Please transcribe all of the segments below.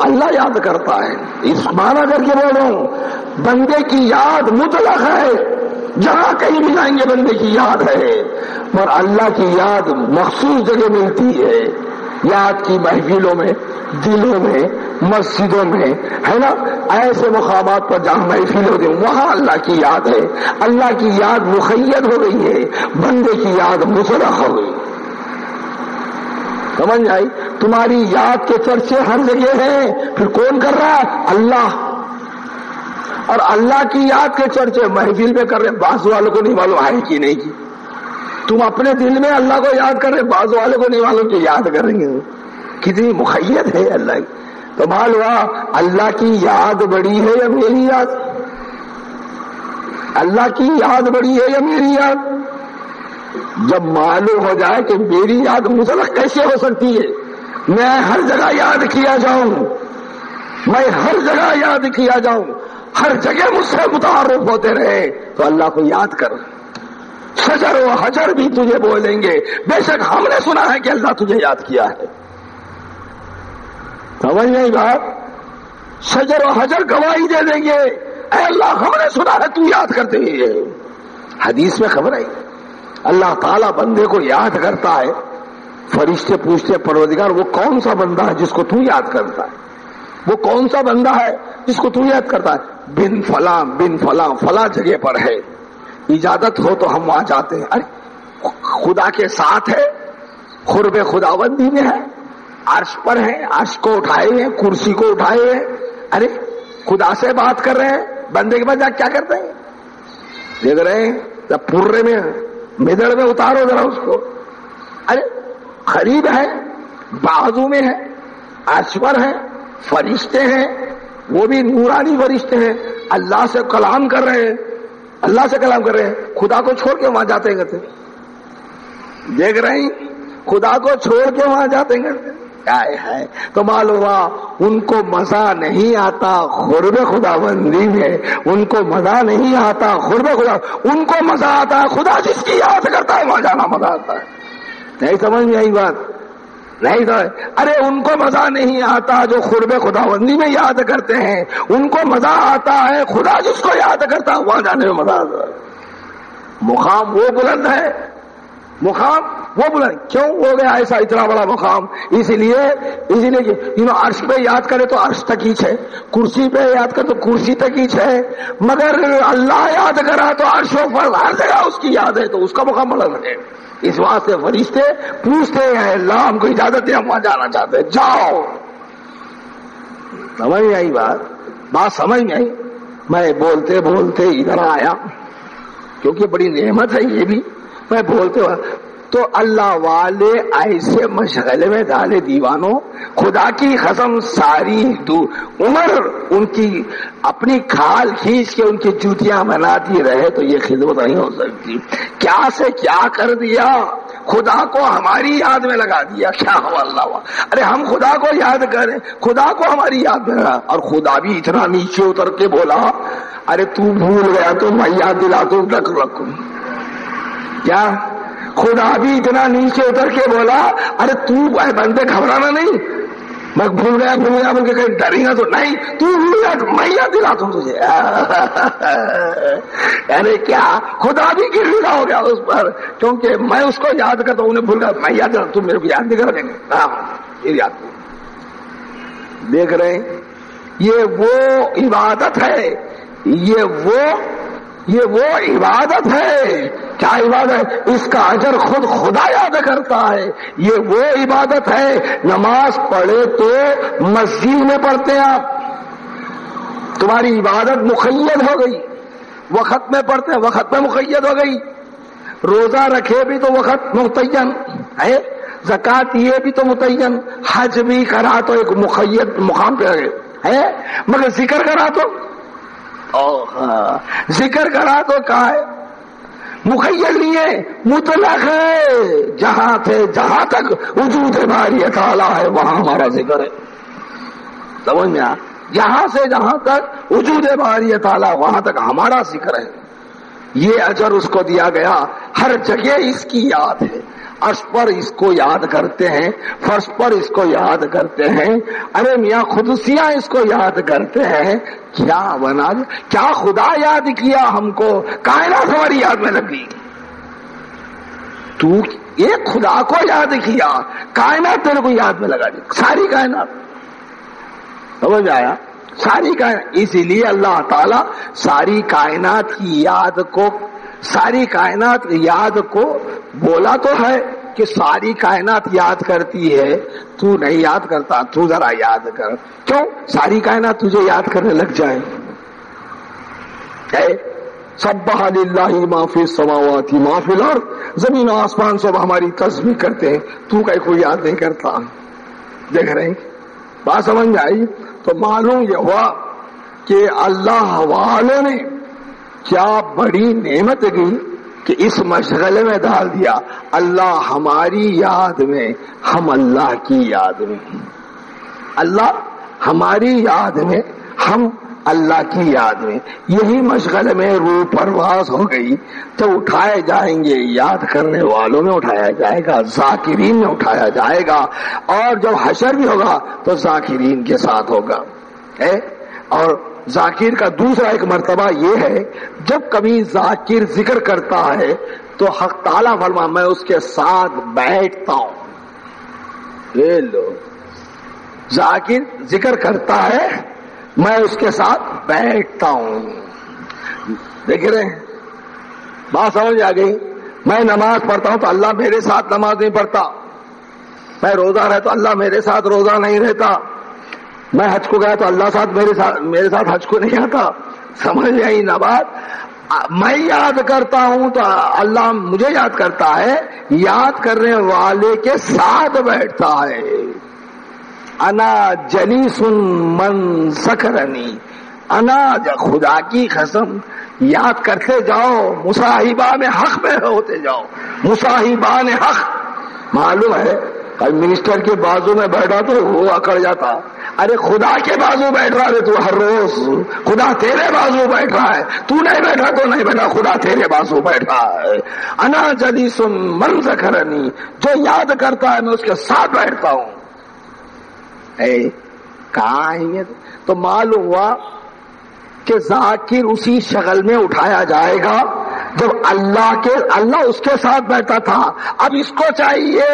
اللہ یاد کرتا ہے. اس معنی کر کے بول رہا ہوں, بندے کی یاد مطلق ہے, جہاں کہیں بھی جائیں گے بندے کی یاد ہے, اور اللہ کی یاد مخصوص جگہ ملتی ہے. یاد کی محفلوں میں, دلوں میں, مسجدوں میں, ہے نا, ایسے مقامات پر جہاں محفل ہوتے ہیں وہاں اللہ کی یاد ہے. اللہ کی یاد مقید ہو گئی ہے, بندے کی یاد مطلق ہو گئی. سمجھ آئی؟ تمہاری یاد کے چرچے ہر جگہ ہیں, پھر کون کر رہا ہے؟ اللہ. اور اللہ کی یاد کے چرچے محفل میں کر رہے ہیں, بعض والوں کو نہیں معلوم ہے کہ نہیں کی. تم اپنے دل میں اللہ کو یاد کر رہے, بعض والوں کو نہیں معلوم کہ یاد کر رہے ہیں. کتنی مقید ہے اللہ کی. تو معلوم اللہ کی یاد بڑی ہے یا میری یاد؟ اللہ کی یاد بڑی ہے یا میری یاد؟ جب معلوم ہو جائے کہ میری یاد مطلق کیسے ہو سکتی ہے, میں ہر جگہ یاد کیا جاؤں, میں ہر جگہ یاد کیا جاؤں, ہر جگہ مجھ سے متعارف ہوتے رہے, تو اللہ کو یاد کر. شجر و حجر بھی تجھے بولیں گے, بے شک ہم نے سنا ہے کہ اللہ تجھے یاد کیا ہے. سمجھ نہیں بات؟ شجر و حجر گواہی دے دیں گے, اے اللہ ہم نے سنا ہے تو یاد کرتے ہیں. حدیث میں خبر ہے اللہ تعالیٰ بندے کو یاد کرتا ہے. فرشتے پوچھتے پروردگار وہ کون سا بندہ ہے جس کو تو یاد کرتا ہے؟ وہ کون سا بندہ ہے جس کو تو یاد کرتا ہے؟ بن فلاں بن فلاں فلاں جگہ پر ہے, اجازت ہو تو ہم وہاں جاتے ہیں. ارے خدا کے ساتھ ہے, قرب خداوندی میں ہے, عرش پر ہے, عرش کو اٹھائے ہیں, کرسی کو اٹھائے ہیں. ارے خدا سے بات کر رہے ہیں, بندے کے پاس جا کیا کرتے ہیں؟ دیکھ رہے ہیں جب پورے میں مدڑ میں اتارو ذرا اس کو. ارے قریب ہے, بازو میں ہے, عرش پر ہے, فرشتے ہیں, وہ بھی نورانی فرشتے ہیں, اللہ سے کلام کر رہے ہیں, اللہ سے کلام کر رہے ہیں. خدا کو چھوڑ کے وہاں جاتے ہیں کرتے, دیکھ رہے ہیں خدا کو چھوڑ کے وہاں جاتے ہیں کرتے. کیا ہے تو معلوم ہوا ان کو مزہ نہیں آتا قرب خداوندی میں, ان کو مزہ نہیں آتا قرب خدا, ان کو مزہ آتا ہے خدا جس کی یاد کرتا ہے وہاں جانا مزہ آتا ہے. نہیں سمجھ میں آئی بات؟ نہیں تو ارے ان کو مزہ نہیں آتا جو قرب خداوندی میں یاد کرتے ہیں, ان کو مزہ آتا ہے خدا جس کو یاد کرتا ہے وہاں جانے میں مزہ آتا ہے. مقام وہ بلند ہے, مقام وہ بلند کیوں ہو گیا ایسا اتنا بڑا مقام؟ اس لیے کہ عرش پہ یاد کرے تو عرش تک ہی ہے, کرسی پہ یاد کرے تو کرسی تک ہی ہے, مگر اللہ یاد کرا تو عرش و پر ہر جگہ اس کی یاد ہے, تو اس کا مقام بلند ہے. اس واسطے فرشتے پوچھتے ہیں اللہ ہم کو اجازت دے, ہم وہاں جانا چاہتے ہیں, جاؤ. سمجھ میں آئی بات سمجھ میں آئی؟ میں بولتے بولتے ادھر آیا کیونکہ بڑی نعمت ہے یہ بھی. میں بولتے ہوا تو اللہ والے ایسے مشغلے میں ڈالے دیوانوں, خدا کی قسم ساری عمر ان کی اپنی کھال کھینچ کے ان کی جوتیاں بناتی رہے تو یہ خدمت نہیں ہو سکتی. کیا سے کیا کر دیا, خدا کو ہماری یاد میں لگا دیا. کیا ہوا اللہ ہوا؟ ارے ہم خدا کو یاد کریں, خدا کو ہماری یاد میں لگا, اور خدا بھی اتنا نیچے اتر کے بولا ارے تو بھول گیا تو میں یاد دلا تو رکھوں. کیا خدا بھی اتنا نیچے اتر کے بولا ارے تو بندے گھبرانا نہیں, میں بھول گیا بول کے کہیں ڈری گا تو نہیں, تو بھول گیا تو میں یاد دلاتا ہوں تجھے. ارے کیا خدا بھی گرا ہو گیا اس پر, کیونکہ میں اس کو یاد کرتا ہوں, انہیں بھول گیا میں یاد تم میرے کو یاد نہیں کر دیں گے. ہاں یہ یاد دیکھ رہے ہیں, یہ وہ عبادت ہے, یہ وہ عبادت ہے. کیا عبادت ہے؟ اس کا اجر خود خدا یاد کرتا ہے. یہ وہ عبادت ہے, نماز پڑھے تو مسجد میں پڑھتے ہیں آپ, تمہاری عبادت مقید ہو گئی. وقت میں پڑھتے ہیں, وقت میں مقید ہو گئی. روزہ رکھے بھی تو وقت متعین ہے, زکات یہ بھی تو متعین, حج بھی کرا تو ایک مقید مقام پہ ہے, مگر ذکر کرا تو ذکر کرا تو کہا ہے مخیل نہیں ہے, مطلق ہے. جہاں تھے جہاں تک وجود باری تعالیٰ ہے وہاں ہمارا ذکر ہے. سمجھ میں آ, جہاں سے جہاں تک وجود باری تعالیٰ وہاں تک ہمارا ذکر ہے. یہ اجر اس کو دیا گیا, ہر جگہ اس کی یاد ہے. عرش پر اس کو یاد کرتے ہیں، فرش پر اس کو یاد کرتے ہیں، ارے میاں قدسیاں اس کو یاد کرتے ہیں. کیا بنا کیا خدا یاد کیا ہم کو، کائنات ہماری یاد میں لگی. تو ایک خدا کو یاد کیا، کائنات تیرے کو یاد میں لگا دی، ساری کائنات. سمجھ آیا؟ ساری کائنات. اسی لیے اللہ تعالیٰ ساری کائنات کی یاد کو، ساری کائنات یاد کو بولا تو ہے کہ ساری کائنات یاد کرتی ہے، تو نہیں یاد کرتا، تو ذرا یاد کر. کیوں؟ ساری کائنات تجھے یاد کرنے لگ جائے. سبح للہ ما فی السماوات ما فی الارض، زمین و آسمان سب ہماری تسبیح کرتے ہیں، تو کہیں کوئی یاد نہیں کرتا. دیکھ رہے ہیں بات سمجھ میں آئی؟ تو معلوم یہ ہوا کہ اللہ والوں نے کیا بڑی نعمت کی کہ اس مشغلے میں ڈال دیا. اللہ ہماری یاد میں، ہم اللہ کی یاد میں. اللہ ہماری یاد میں، ہم اللہ کی یاد میں. یہی مشغلے میں روح پرواز ہو گئی. تو اٹھائے جائیں گے، یاد کرنے والوں میں اٹھایا جائے گا، ذاکرین میں اٹھایا جائے گا. اور جب حشر بھی ہوگا تو ذاکرین کے ساتھ ہوگا. اور ذاکر کا دوسرا ایک مرتبہ یہ ہے، جب کبھی ذاکر ذکر کرتا ہے تو حق تعالیٰ فرما میں اس کے ساتھ بیٹھتا ہوں. یہ لو، ذاکر ذکر کرتا ہے، میں اس کے ساتھ بیٹھتا ہوں. دیکھ رہے ہیں بات سمجھ آ گئی؟ میں نماز پڑھتا ہوں تو اللہ میرے ساتھ نماز نہیں پڑھتا. میں روزہ رہتا تو اللہ میرے ساتھ روزہ نہیں رہتا. میں حج کو گیا تو اللہ میرے ساتھ حج کو نہیں آتا. سمجھ آئی نا بات؟ میں یاد کرتا ہوں تو اللہ مجھے یاد کرتا ہے، یاد کرنے والے کے ساتھ بیٹھتا ہے. انا جلیس من ذکرنی، انا خدا کی قسم یاد کرتے جاؤ، مصاحبان حق میں ہوتے جاؤ. مصاحبان حق معلوم ہے، منسٹر کے بازو میں بیٹھا تو وہ اکڑ جاتا. ارے خدا کے بازو بیٹھ رہا ہے تو ہر روز، خدا تیرے بازو بیٹھ رہا ہے، تو نہیں بیٹھا تو نہیں بیٹھا، خدا تیرے بازو بیٹھ رہا ہے. انا جلیس من ذکرنی، جو یاد کرتا ہے میں اس کے ساتھ بیٹھتا ہوں. کہاں آئیں؟ تو معلوم ہوا کہ ذاکر اسی شغل میں اٹھایا جائے گا جب اللہ اس کے ساتھ بیٹھا تھا. اب اس کو چاہیے،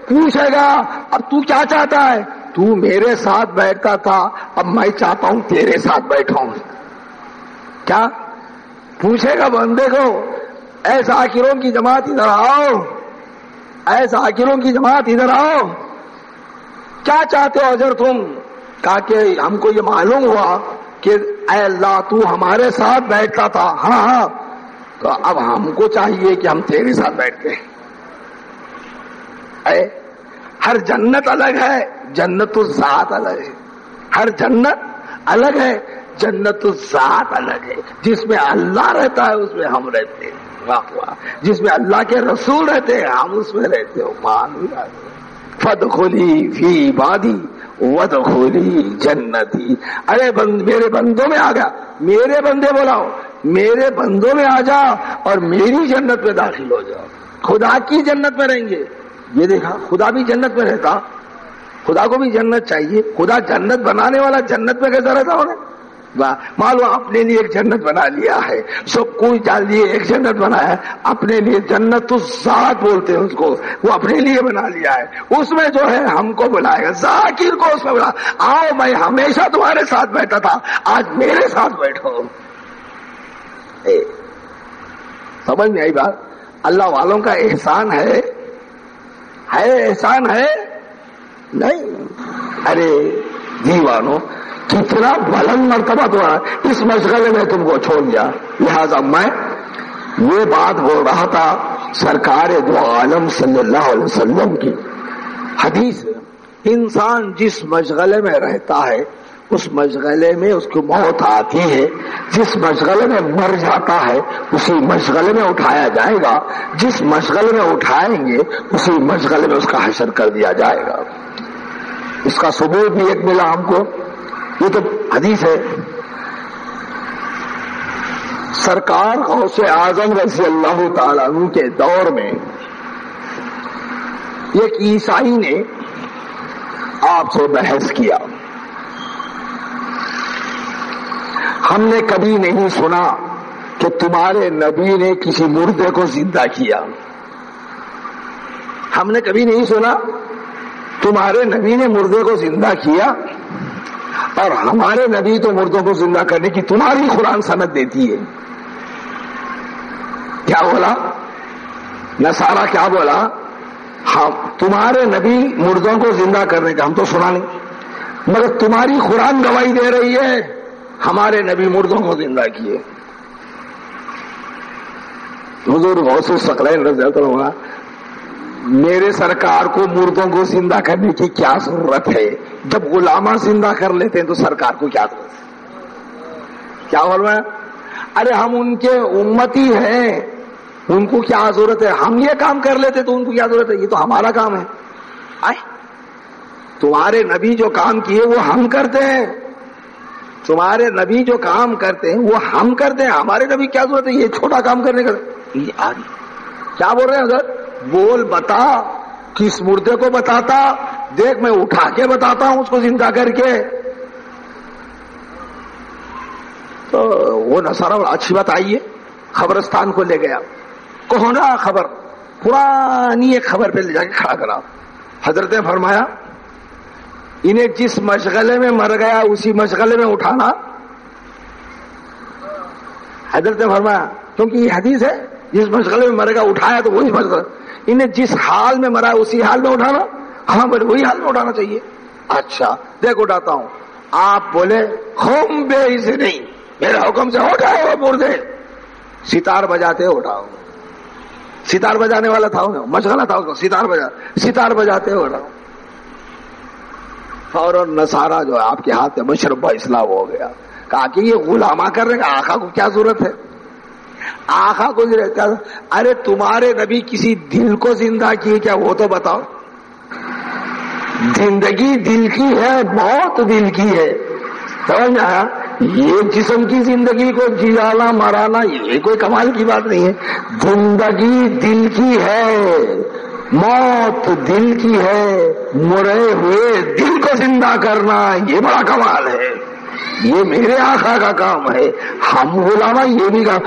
پوچھے گا اب تو کیا چاہتا ہے؟ تو میرے ساتھ بیٹھتا تھا، اب میں چاہتا ہوں تیرے ساتھ بیٹھوں. کیا پوچھے گا بندے کو؟ اے ذاکروں کی جماعت ادھر آؤ، اے ذاکروں کی جماعت ادھر آؤ، کیا چاہتے ہو اجر تم؟ کہا کہ ہم کو یہ معلوم ہوا کہ اے اللہ تو ہمارے ساتھ بیٹھتا تھا. ہاں ہاں، تو اب ہم کو چاہیے کہ ہم تیرے ساتھ بیٹھتے ہیں. ہر جنت الگ ہے، جنت الذات الگ ہے. ہر جنت الگ ہے، جنت الذات الگ ہے. جس میں اللہ رہتا ہے اس میں ہم رہتے ہیں. واہ واہ. جس میں اللہ کے رسول رہتے ہیں ہم اس میں رہتے ہو. فادخلی فی عبادی وادخلی جنتی. ارے میرے بندوں میں آ گیا، میرے بندے بلاؤ، میرے بندوں میں آ جا اور میری جنت میں داخل ہو جاؤ. خدا کی جنت میں رہیں گے. یہ دیکھا خدا بھی جنت میں رہتا، خدا کو بھی جنت چاہیے. خدا جنت بنانے والا جنت میں کیسا رہتا ہوگا؟ معلوم اپنے لیے ایک جنت بنا لیا ہے، سب کوئی ڈال لیے ایک جنت بنایا ہے اپنے لیے. جنت الذات بولتے ہیں اس کو، وہ اپنے لیے بنا لیا ہے. اس میں جو ہے ہم کو بلائے گا، ذاکر کو اس میں بلا. آؤ میں ہمیشہ تمہارے ساتھ بیٹھا تھا، آج میرے ساتھ بیٹھو. سمجھ میں آئی بات؟ اللہ والوں کا احسان ہے احسان ہے نہیں. ارے دیوانو کتنا بلند مرتبہ تمہارا، اس مشغلے میں تم کو چھوڑ دیا. لہذا میں یہ بات بول رہا تھا سرکار دو عالم صلی اللہ علیہ وسلم کی حدیث. انسان جس مشغلے میں رہتا ہے اس مشغلے میں اس کو موت آتی ہے، جس مشغلے میں مر جاتا ہے اسی مشغلے میں اٹھایا جائے گا، جس مشغلے میں اٹھائیں گے اسی مشغلے میں اس کا حشر کر دیا جائے گا. اس کا ثبوت بھی ایک ملا ہم کو، یہ تو حدیث ہے. سرکار غوث اعظم رضی اللہ تعالیٰ عنہ کے دور میں ایک عیسائی نے آپ سے بحث کیا، ہم نے کبھی نہیں سنا کہ تمہارے نبی نے کسی مردے کو زندہ کیا، ہم نے کبھی نہیں سنا تمہارے نبی نے مردے کو زندہ کیا، اور ہمارے نبی تو مردوں کو زندہ کرنے کی تمہاری قرآن سند دیتی ہے۔ کیا بولا نصارہ؟ کیا بولا؟ ہم تمہارے نبی مردوں کو زندہ کرنے کا ہم تو سنا نہیں، مگر تمہاری قرآن گواہی دے رہی ہے ہمارے نبی مردوں کو زندہ کیے۔ حضور غوث الثقلین رضی اللہ عنہ، میرے سرکار کو مردوں کو زندہ کرنے کی کیا ضرورت ہے؟ جب غلامہ زندہ کر لیتے ہیں تو سرکار کو کیا ضرورت ہے؟ کیا بول رہے ہیں؟ ارے ہم ان کے امتی ہیں، ان کو کیا ضرورت ہے؟ ہم یہ کام کر لیتے تو ان کو کیا ضرورت ہے؟ یہ تو ہمارا کام ہے۔ تمہارے نبی جو کام کیے وہ ہم کرتے ہیں، تمہارے نبی جو کام کرتے ہیں وہ ہم کرتے ہیں، ہمارے نبی کیا ضرورت ہے یہ چھوٹا کام کرنے کا؟ کیا بول رہے ہیں حضرت؟ بول بتا، کس مردے کو بتاتا؟ دیکھ میں اٹھا کے بتاتا ہوں اس کو زندہ کر کے۔ تو وہ نصارہ اچھی بات آئی ہے، خبرستان کو لے گیا، کوہنا خبر، پرانی ایک خبر پہ لے جا کے کھڑا کرا۔ حضرت نے فرمایا انہیں جس مشغلے میں مر گیا اسی مشغلے میں اٹھانا۔ حضرت نے فرمایا کیونکہ یہ حدیث ہے، جس مشغلے میں مرے گا اٹھایا تو وہی مشغلہ، انہیں جس حال میں مرا اسی حال میں اٹھانا۔ ہاں بولے وہی حال میں اٹھانا چاہیے۔ اچھا دیکھ اٹھاتا ہوں۔ آپ بولے ہم بے سے نہیں، میرے حکم سے اٹھائے وہ مردے، ستار بجاتے اٹھاؤ۔ ستار بجانے والا تھا انہیں، مشغلہ تھا اس کو، ستار بجاتے اٹھاؤ۔ فوراً نصارہ جو ہے آپ کے ہاتھ میں مشربہ اسلام ہو گیا۔ کہا کہ یہ غلامہ کرنے کا آقا کو کیا ضرورت ہے؟ آقا کو ضرورت ہے؟ ارے تمہارے نبی کسی دل کو زندہ کیے کیا وہ تو بتاؤ۔ زندگی دل کی ہے، موت دل کی ہے، سمجھ میں آیا؟ یہ جسم کی زندگی کو جلانا مرانا یہ کوئی کمال کی بات نہیں ہے۔ زندگی دل کی ہے، موت دل کی ہے، مرے ہوئے دل کو زندہ کرنا یہ بڑا کمال ہے، یہ میرے آقا کا کام ہے۔ ہم غلامہ یہ بھی کام،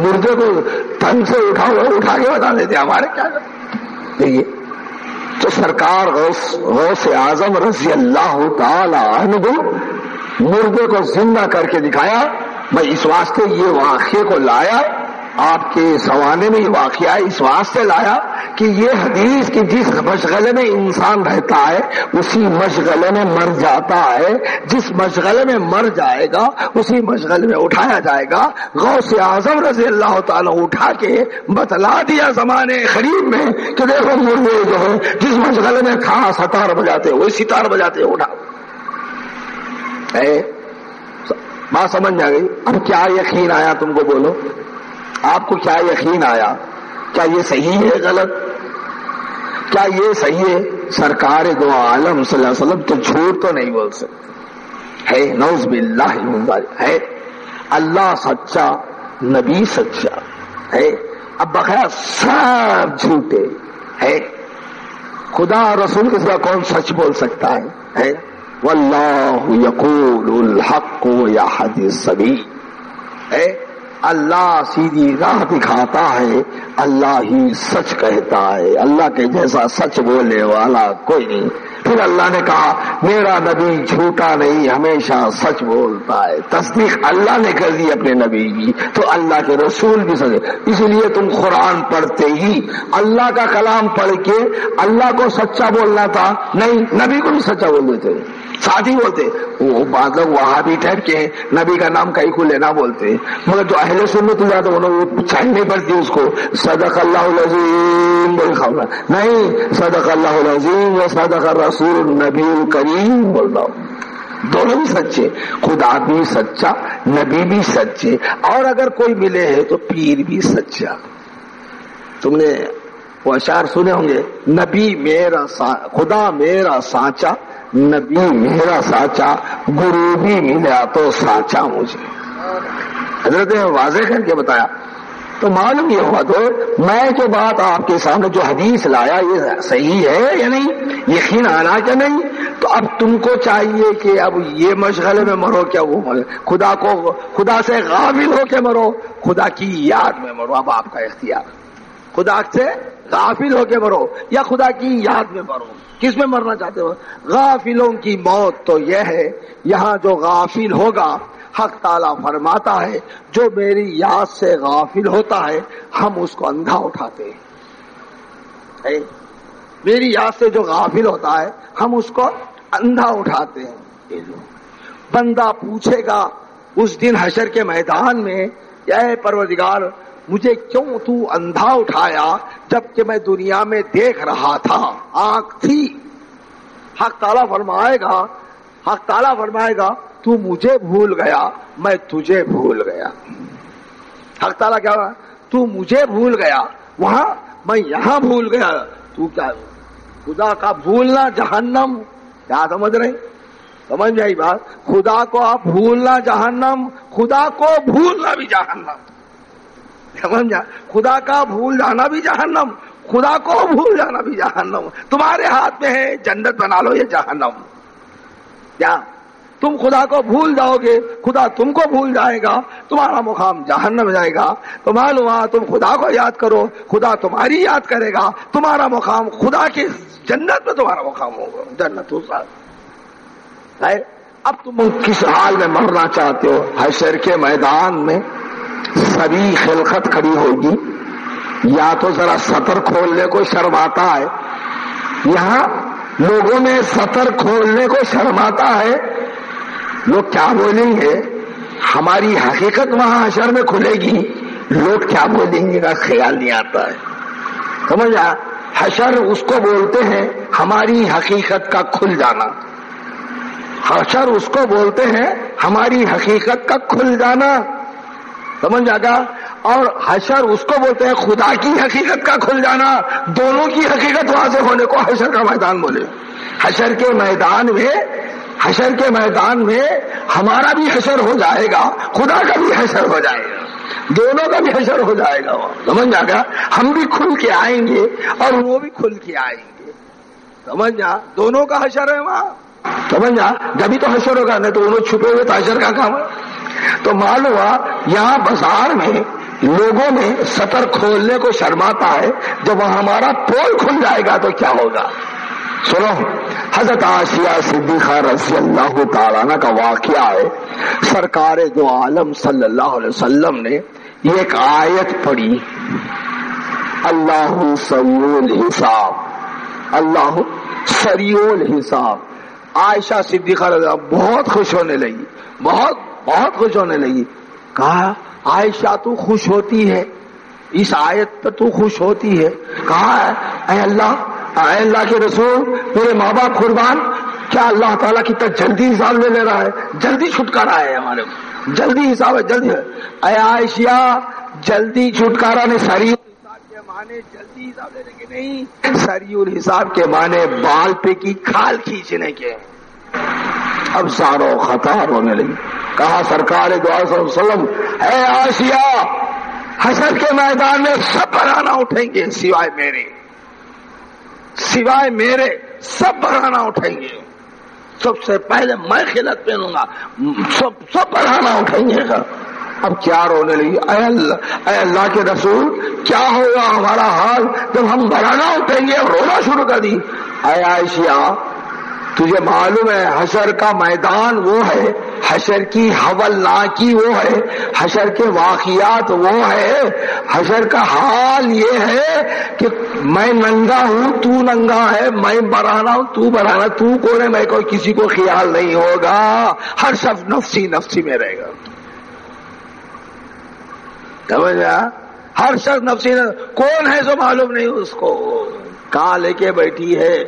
مردے کو تن سے اٹھا کے بتا دیتے ہمارے کیا دیکھیے۔ تو سرکار غوث اعظم رضی اللہ تعالی عنہ مردے کو زندہ کر کے دکھایا۔ میں اس واسطے یہ واقعے کو لایا، آپ کے سوانے میں یہ واقعہ اس واسطے لایا کہ یہ حدیث کہ جس مشغلے میں انسان رہتا ہے اسی مشغلے میں مر جاتا ہے، جس مشغلے میں مر جائے گا اسی مشغلے میں اٹھایا جائے گا۔ غوث اعظم رضی اللہ تعالیٰ اٹھا کے بتلا دیا زمانے قریب میں کہ دیکھو مردے جو ہے جس مشغلے میں تھا ستار بجاتے وہی ستار بجاتے اٹھا۔ بات سمجھ میں آ گئی؟ اب کیا یقین آیا تم کو؟ بولو آپ کو کیا یقین آیا؟ کیا یہ صحیح ہے غلط؟ کیا یہ صحیح ہے؟ سرکار دو عالم صلی اللہ علیہ وسلم تو جھوٹ تو نہیں بول سکتے ہے، نعوذ باللہ من ذالک ہے۔ اللہ سچا، نبی سچا ہے، اب بقیہ سب جھوٹے ہے۔ خدا رسول کے سوا کون سچ بول سکتا ہے؟ واللہ یقول الحق ویہدی السبیل ہے۔ اللہ سیدھی راہ دکھاتا ہے، اللہ ہی سچ کہتا ہے، اللہ کے جیسا سچ بولنے والا کوئی نہیں۔ پھر اللہ نے کہا میرا نبی جھوٹا نہیں، ہمیشہ سچ بولتا ہے۔ تصدیق اللہ نے کر دی اپنے نبی کی، تو اللہ کے رسول بھی سچ۔ اس لیے تم قرآن پڑھتے ہی اللہ کا کلام پڑھ کے اللہ کو سچا بولنا تھا نہیں، نبی کو بھی سچا بول دیتے، ساتھ ہی بولتے۔ وہ بعض لوگ وہاں بھی ٹھہر کے نبی کا نام کہیں کو لینا بولتے، مگر جو اہل سنت جاتے انہوں چاہیے پڑتی اس کو صدق اللہ العظیم بول خبر نہیں، صدق اللہ العظیم و صدق رسول النبی الکریم بول رہا ہوں۔ دونوں بھی سچے، خدا بھی سچا، نبی بھی سچے، اور اگر کوئی ملے ہے تو پیر بھی سچا۔ تم نے وہ اشعار سنے ہوں گے، نبی میرا خدا میرا سانچا، نبی میرا سانچا، گرو بھی ملا تو سانچا مجھے۔ حضرت نے واضح کر کے بتایا تو معلوم یہ ہوا تو میں جو بات آپ کے سامنے جو حدیث لایا یہ صحیح ہے یا نہیں، یقین آنا کیا نہیں. تو اب تم کو چاہیے کہ اب یہ مشغلے میں مرو کیا وہ خدا سے غافل ہو کے مرو، خدا کی یاد میں مرو. اب آپ کا اختیار، خدا سے غافل ہو کے مرو یا خدا کی یاد میں مرو، کس میں مرنا چاہتے ہو؟ غافلوں کی موت تو یہ ہے، یہاں جو غافل ہوگا حق تعالیٰ فرماتا ہے جو میری یاد سے غافل ہوتا ہے ہم اس کو اندھا اٹھاتے ہیں. میری یاد سے جو غافل ہوتا ہے ہم اس کو اندھا اٹھاتے ہیں. بندہ پوچھے گا اس دن حشر کے میدان میں، اے پروردگار مجھے کیوں تو اندھا اٹھایا جبکہ میں دنیا میں دیکھ رہا تھا، آنکھ تھی. حق تعالیٰ فرمائے گا تو مجھے بھول گیا میں تجھے بھول گیا. حق تعالیٰ کیا ہوا؟ تو مجھے بھول گیا وہاں، میں یہاں بھول گیا. تو کیا خدا کا بھولنا جہنم. کیا سمجھ رہے؟ سمجھ جائی بات. خدا کو آپ بھولنا جہنم، خدا کو بھولنا بھی جہنم. سمجھا؟ خدا کا بھول جانا بھی جہنم، خدا کو بھول جانا بھی جہنم. تمہارے ہاتھ میں ہے، جنت بنا لو یا جہنم. کیا تم خدا کو بھول جاؤ گے، خدا تم کو بھول جائے گا، تمہارا مقام جہنم جائے گا. تو معلوم ہوا تم خدا کو یاد کرو، خدا تمہاری یاد کرے گا، تمہارا مقام خدا کی جنت میں تمہارا مقام ہوگا، جنت ہوگا. اب تم کس حال میں مرنا چاہتے ہو؟ حشر کے میدان میں سبھی خلقت کھڑی ہوگی، یا تو ذرا سطر کھولنے کو شرماتا ہے. یہاں لوگوں میں سطر کھولنے کو شرماتا ہے. لوگ کیا بولیں گے؟ ہماری حقیقت وہاں حشر میں کھلے گی، لوگ کیا بولیں گے کا خیال نہیں آتا ہے. سمجھا؟ حشر اس کو بولتے ہیں ہماری حقیقت کا کھل جانا. حشر اس کو بولتے ہیں ہماری حقیقت کا کھل جانا. سمجھ آگا؟ اور حشر اس کو بولتے ہیں خدا کی حقیقت کا کھل جانا. دونوں کی حقیقت واضح ہونے کو حشر کا میدان بولے. حشر کے میدان میں ہمارا بھی حشر ہو جائے گا، خدا کا بھی حشر ہو جائے گا، دونوں کا بھی حشر ہو جائے گا. سمجھ آگا؟ ہم بھی کھل کے آئیں گے اور وہ بھی کھل کے آئیں گے. سمجھا؟ دونوں کا حشر ہے وہاں. سمجھا؟ جبھی تو حشر ہوگا، نہیں تو انہوں چھپے ہوئے تو حشر کا کام ہے. تو معلوم ہوا یہاں بازار میں لوگوں میں سطر کھولنے کو شرماتا ہے، جب ہمارا پول کھل جائے گا تو کیا ہوگا؟ سنو، حضرت عائشہ صدیقہ رضی اللہ تعالیٰ عنہ کا واقعہ ہے. سرکار دو عالم صلی اللہ علیہ وسلم نے یہ ایک آیت پڑھی، اللہ سریع الحساب، اللہ سریع الحساب. عائشہ صدیقہ رضی اللہ بہت خوش ہونے لگی، بہت خوش ہونے لگی. کہا عائشہ تو خوش ہوتی ہے، اس آیت پر تو خوش ہوتی ہے. کہا اے اللہ کے رسول، میرے ماں باپ قربان، کیا اللہ تعالیٰ کتنا جلدی حساب لے رہا ہے، جلدی چھٹکارا ہے ہمارے، جلدی حساب ہے، جلدی. اے عائشہ، جلدی چھٹکارا نے سریع الحساب کے معنی جلدی حساب لینے کے نہیں، سریع الحساب کے معنی بال پہ کی کھال کھینچنے کے. اب سارو خطار ہونے لگی. کہا سرکار دو عالم صلی اللہ علیہ وسلم، اے عائشہ، حشر کے میدان میں سب بھرانا اٹھیں گے سوائے میرے سب بھرانا اٹھیں گے. سب سے پہلے میں خلعت پہنوں گا، سب بھرانا اٹھیں گے. اب کیا رونے لگی؟ اے اللہ کے رسول، کیا ہوگا ہمارا حال جب ہم بھرانا اٹھیں گے؟ رونا شروع کر دی. اے عائشہ، تجھے معلوم ہے حشر کا میدان وہ ہے، حشر کی ہولناکی وہ ہے، حشر کے واقعات وہ ہے. حشر کا حال یہ ہے کہ میں ننگا ہوں، تو ننگا ہے، میں برانا ہوں، تو برانا. تو کون ہے؟ میں کوئی کسی کو خیال نہیں ہوگا، ہر شخص نفسی نفسی میں رہے گا. سمجھا؟ ہر شخص نفسی کون ہے سو معلوم نہیں اس کو، کہاں لے کے بیٹھی ہے.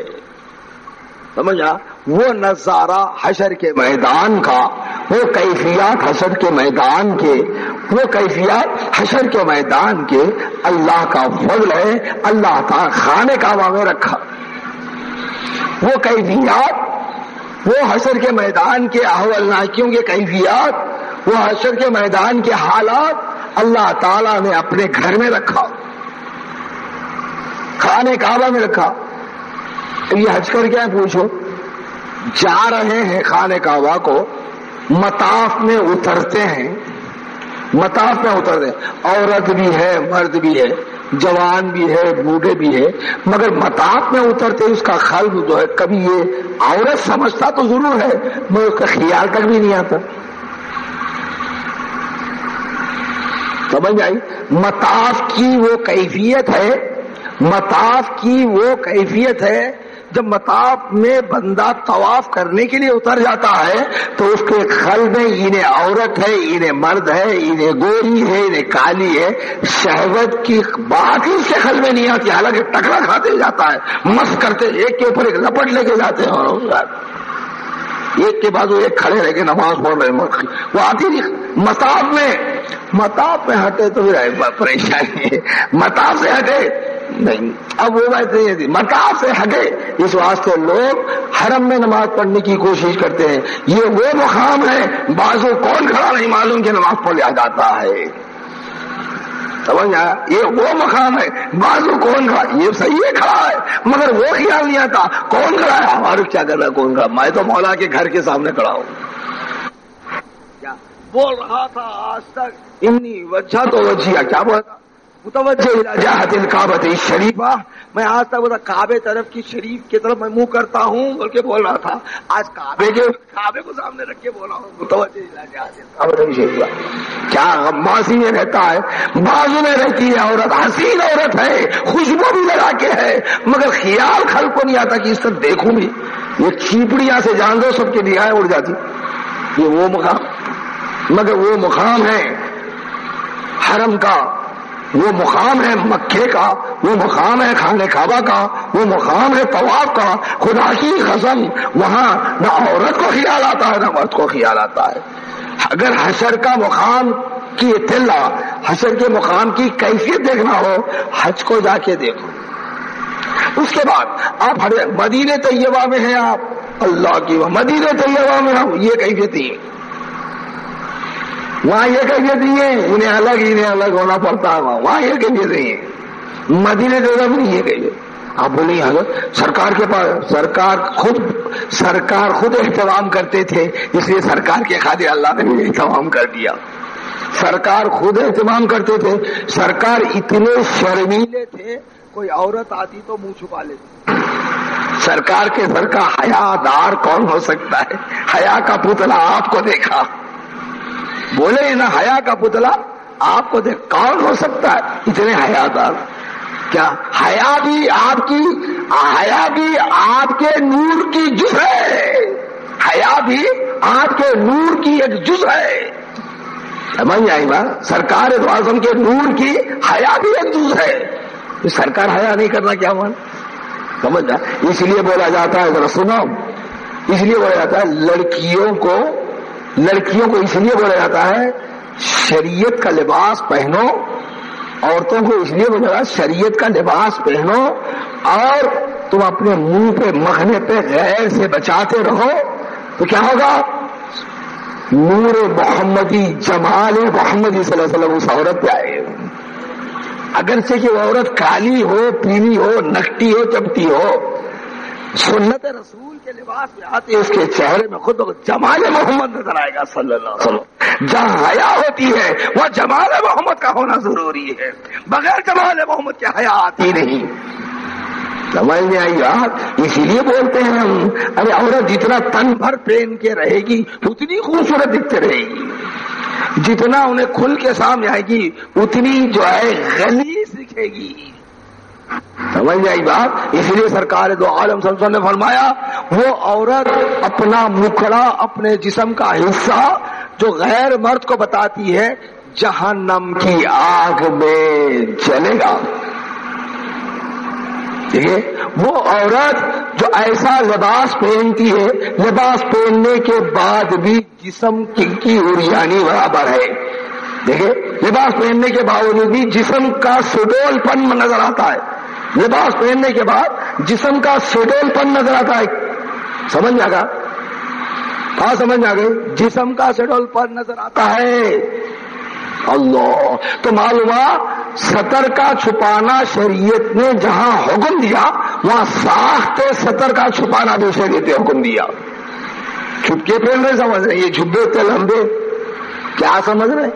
سمجھا؟ وہ نظارہ حشر کے میدان کا، وہ کیفیات حشر کے میدان کے، وہ کیفیات حشر کے میدان کے اللہ کا فضل ہے. اللہ تعالیٰ خانے کعبہ میں رکھا وہ کیفیات، وہ حشر کے میدان کے احوالناکیوں کے کیفیات، وہ حشر کے میدان کے حالات اللہ تعالیٰ نے اپنے گھر میں رکھا، خانہ کعبہ میں رکھا. یہ حج کر کے پوچھو، جا رہے ہیں خانہ کعبہ کو، مطاف میں اترتے ہیں، مطاف میں اترتے ہیں، عورت بھی ہے مرد بھی ہے، جوان بھی ہے بوڑھے بھی ہے، مگر مطاف میں اترتے اس کا قلب جو ہے کبھی یہ عورت سمجھتا تو ضرور ہے مگر اس کا خیال تک بھی نہیں آتا. سمجھ آئی؟ مطاف کی وہ کیفیت ہے، مطاف کی وہ کیفیت ہے جب مطاف میں بندہ طواف کرنے کے لیے اتر جاتا ہے تو اس کے قلب میں انہیں عورت ہے، انہیں مرد ہے، انہیں گوری ہے، انہیں کالی ہے، شہوت کی بات ہی اس کے قلب میں نہیں آتی. حالانکہ ٹکرا کھاتے جاتا ہے، مست کرتے ایک کے اوپر ایک لپٹ لے کے جاتے ہیں اور ایک کے بعد وہ ایک کھڑے رہ کے نماز پڑھ رہے ہیں، وہ آتی نہیں. مطاف میں ہٹے تو پھر پریشانی ہے، مطاف سے ہٹے نہیں. اب وہ بات نہیں تھی، مطاف سے ہٹے اس واسطے لوگ حرم میں نماز پڑھنے کی کوشش کرتے ہیں. یہ وہ مقام ہے بازو کون کھڑا نہیں معلوم کہ نماز پڑھ لیا جاتا ہے. سمجھ آیا؟ یہ وہ مقام ہے بازو کون کھڑا، یہ صحیح ہے کھڑا ہے مگر وہ خیال نہیں آتا کون کھڑا ہے، ہمارے کیا کرنا کون کھڑا، میں تو مولا کے گھر کے سامنے کھڑا ہوں. کیا بول رہا تھا آج تک انی وجہ تو وجیہ، کیا بولا تھا؟ متوجہ الی جہت الکعبۃ الشریفہ، میں آج تک بتا کعبے طرف کی شریف کی طرف میں منہ کرتا ہوں بول کے بول رہا تھا، آج کعبے کو سامنے رکھ کے بول رہا ہوں متوجہ الی جہت الکعبۃ الشریفہ. کیا غمازی میں رہتا ہے، بازو میں رہتی ہے عورت، حسین عورت ہے، خوشبو بھی لگا کے ہے مگر خیال خلق کو نہیں آتا کہ اس طرح دیکھوں بھی. یہ چیپڑیاں سے جان دو سب کی نگاہیں اڑ جاتی. یہ وہ مقام، مگر وہ مقام ہے حرم کا، وہ مقام ہے مکے کا، وہ مقام ہے خانہ کعبہ کا، وہ مقام ہے طواف کا. خدا کی قسم وہاں نہ عورت کو خیال آتا ہے نہ مرد کو خیال آتا ہے. اگر حشر کا مقام کی اطلاع، حشر کے مقام کی کیفیت دیکھنا ہو حج کو جا کے دیکھو. اس کے بعد آپ مدینہ طیبہ میں ہیں، آپ اللہ کی مدینہ طیبہ میں ہم یہ کیفیت ہی وہاں یہ کیفیت نہیں ہے، انہیں الگ ہونا پڑتا ہے. وہاں یہ کیفیت نہیں ہے، مدینہ طیبہ میں نہیں یہ کیفیت. آپ بولیں حضرت سرکار کے پاس سرکار خود اہتمام کرتے تھے اس لیے سرکار کے خاطر اللہ نے بھی اہتمام کر دیا. سرکار خود اہتمام کرتے تھے، سرکار اتنے شرمیلے تھے کوئی عورت آتی تو منہ چھپا لیتے. سرکار کے سر کا حیا دار کون ہو سکتا ہے؟ حیا کا پتلا آپ کو دیکھا، بولے نا حیا کا پتلا آپ کو دیکھ، کون ہو سکتا ہے اتنے حیا دار؟ کیا حیا بھی آپ کے نور کی جز ہے، حیا بھی آپ کے نور کی ایک جز ہے. سمجھ آئی بات؟ سرکار اعظم کے نور کی حیا بھی ایک جز ہے. سرکار حیا نہیں کرنا کیا مان؟ سمجھ جا. اس لیے بولا جاتا ہے، ذرا سنو، اس لیے بولا جاتا ہے لڑکیوں کو اس لیے بولا جاتا ہے شریعت کا لباس پہنو. عورتوں کو اس لیے بولا جاتا ہے شریعت کا لباس پہنو اور تم اپنے منہ پہ مکھنے پہ غیر سے بچاتے رہو تو کیا ہوگا؟ نور محمدی، جمال محمدی صلی اللہ علیہ وسلم اس عورت پہ آئے. اگرچہ کہ وہ عورت کالی ہو، پیلی ہو، نکٹی ہو، چپٹی ہو، سنت رسول کے لباس میں آتی ہے اس کے چہرے میں خود جمال محمد نظر آئے گا صلی اللہ علیہ وسلم. جہاں حیا ہوتی ہے وہ جمال محمد کا ہونا ضروری ہے، بغیر جمال محمد کے حیا آتی نہیں. سمجھ میں آئی بات؟ اسی لیے بولتے ہیں ہم، ارے عورت جتنا تن بھر پہن کے رہے گی اتنی خوبصورت دکھتے رہے گی، جتنا انہیں کھل کے سامنے آئے گی اتنی جو ہے غلیظ دکھے گی. سمجھ میں آئی بات؟ اس لیے سرکار دو عالم صلی اللہ علیہ وسلم نے فرمایا وہ عورت اپنا مکھڑا، اپنے جسم کا حصہ جو غیر مرد کو بتاتی ہے جہنم کی آگ میں جلے گا. ٹھیک ہے؟ وہ عورت جو ایسا لباس پہنتی ہے، لباس پہننے کے بعد بھی جسم کی اریانی برابر ہے. دیکھیں لباس پہننے کے باوجود بھی جسم کا سڈول پن نظر آتا ہے. لباس پہننے کے بعد جسم کا سڈول پن نظر آتا ہے. سمجھ میں آ گیا؟ کہاں سمجھ میں آ گئی؟ جسم کا سڈول پن نظر آتا ہے. اللہ، تو معلوم سطر کا چھپانا شریعت نے جہاں حکم دیا وہاں ساخت سطر کا چھپانا بھی شریعت نے حکم دیا. چھپکے پہن رہے سمجھ رہے یہ جھبے اتنے لمبے کیا سمجھ رہے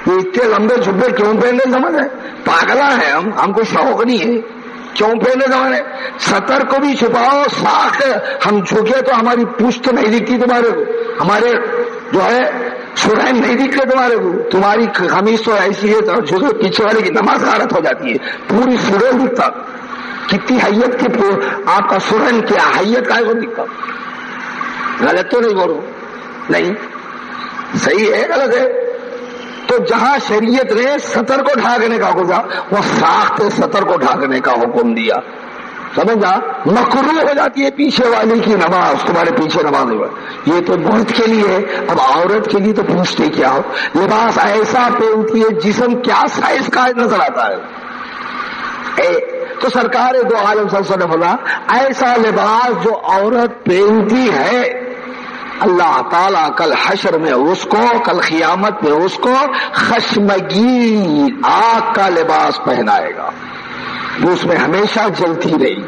یہ اتنے لمبے جھبے کیوں پہن رہے سمجھ رہے پاگلا ہے ہم کو شوق نہیں ہے کیوں پہنے سمجھ رہے سطر کو بھی چھپاؤ ساخت ہم جھکے تو ہماری پشت نہیں دکھتی تمہارے کو ہمارے جو ہے سرین نہیں دکھتے تمہارے کو تمہاری قمیص تو ایسی ہے تو جھکے پیچھے والے کی نماز غارت ہو جاتی ہے پوری سرین دکھتا کتنی حیت کی آپ کا سرین کیا حیت کا ہے وہ دکھتا غلط تو نہیں بولو نہیں صحیح ہے غلط ہے تو جہاں شریعت نے سطر کو ڈھانکنے کا حکم دیا وہ ساخت سطر کو ڈھانکنے کا حکم دیا سمجھا مکروہ ہو جاتی ہے پیچھے والی کی نماز تمہارے پیچھے نماز یہ تو مرد کے لیے اب عورت کے لیے تو پوچھتے کیا ہو لباس ایسا پہنتی ہے جسم کیا سائز کا نظر آتا ہے تو سرکار دو عالم صلی اللہ علیہ وسلم نے بولا ایسا لباس جو عورت پہنتی ہے اللہ تعالیٰ کل حشر میں اس کو کل قیامت میں اس کو خشمگین آگ کا لباس پہنائے گا وہ اس میں ہمیشہ جلتی رہی.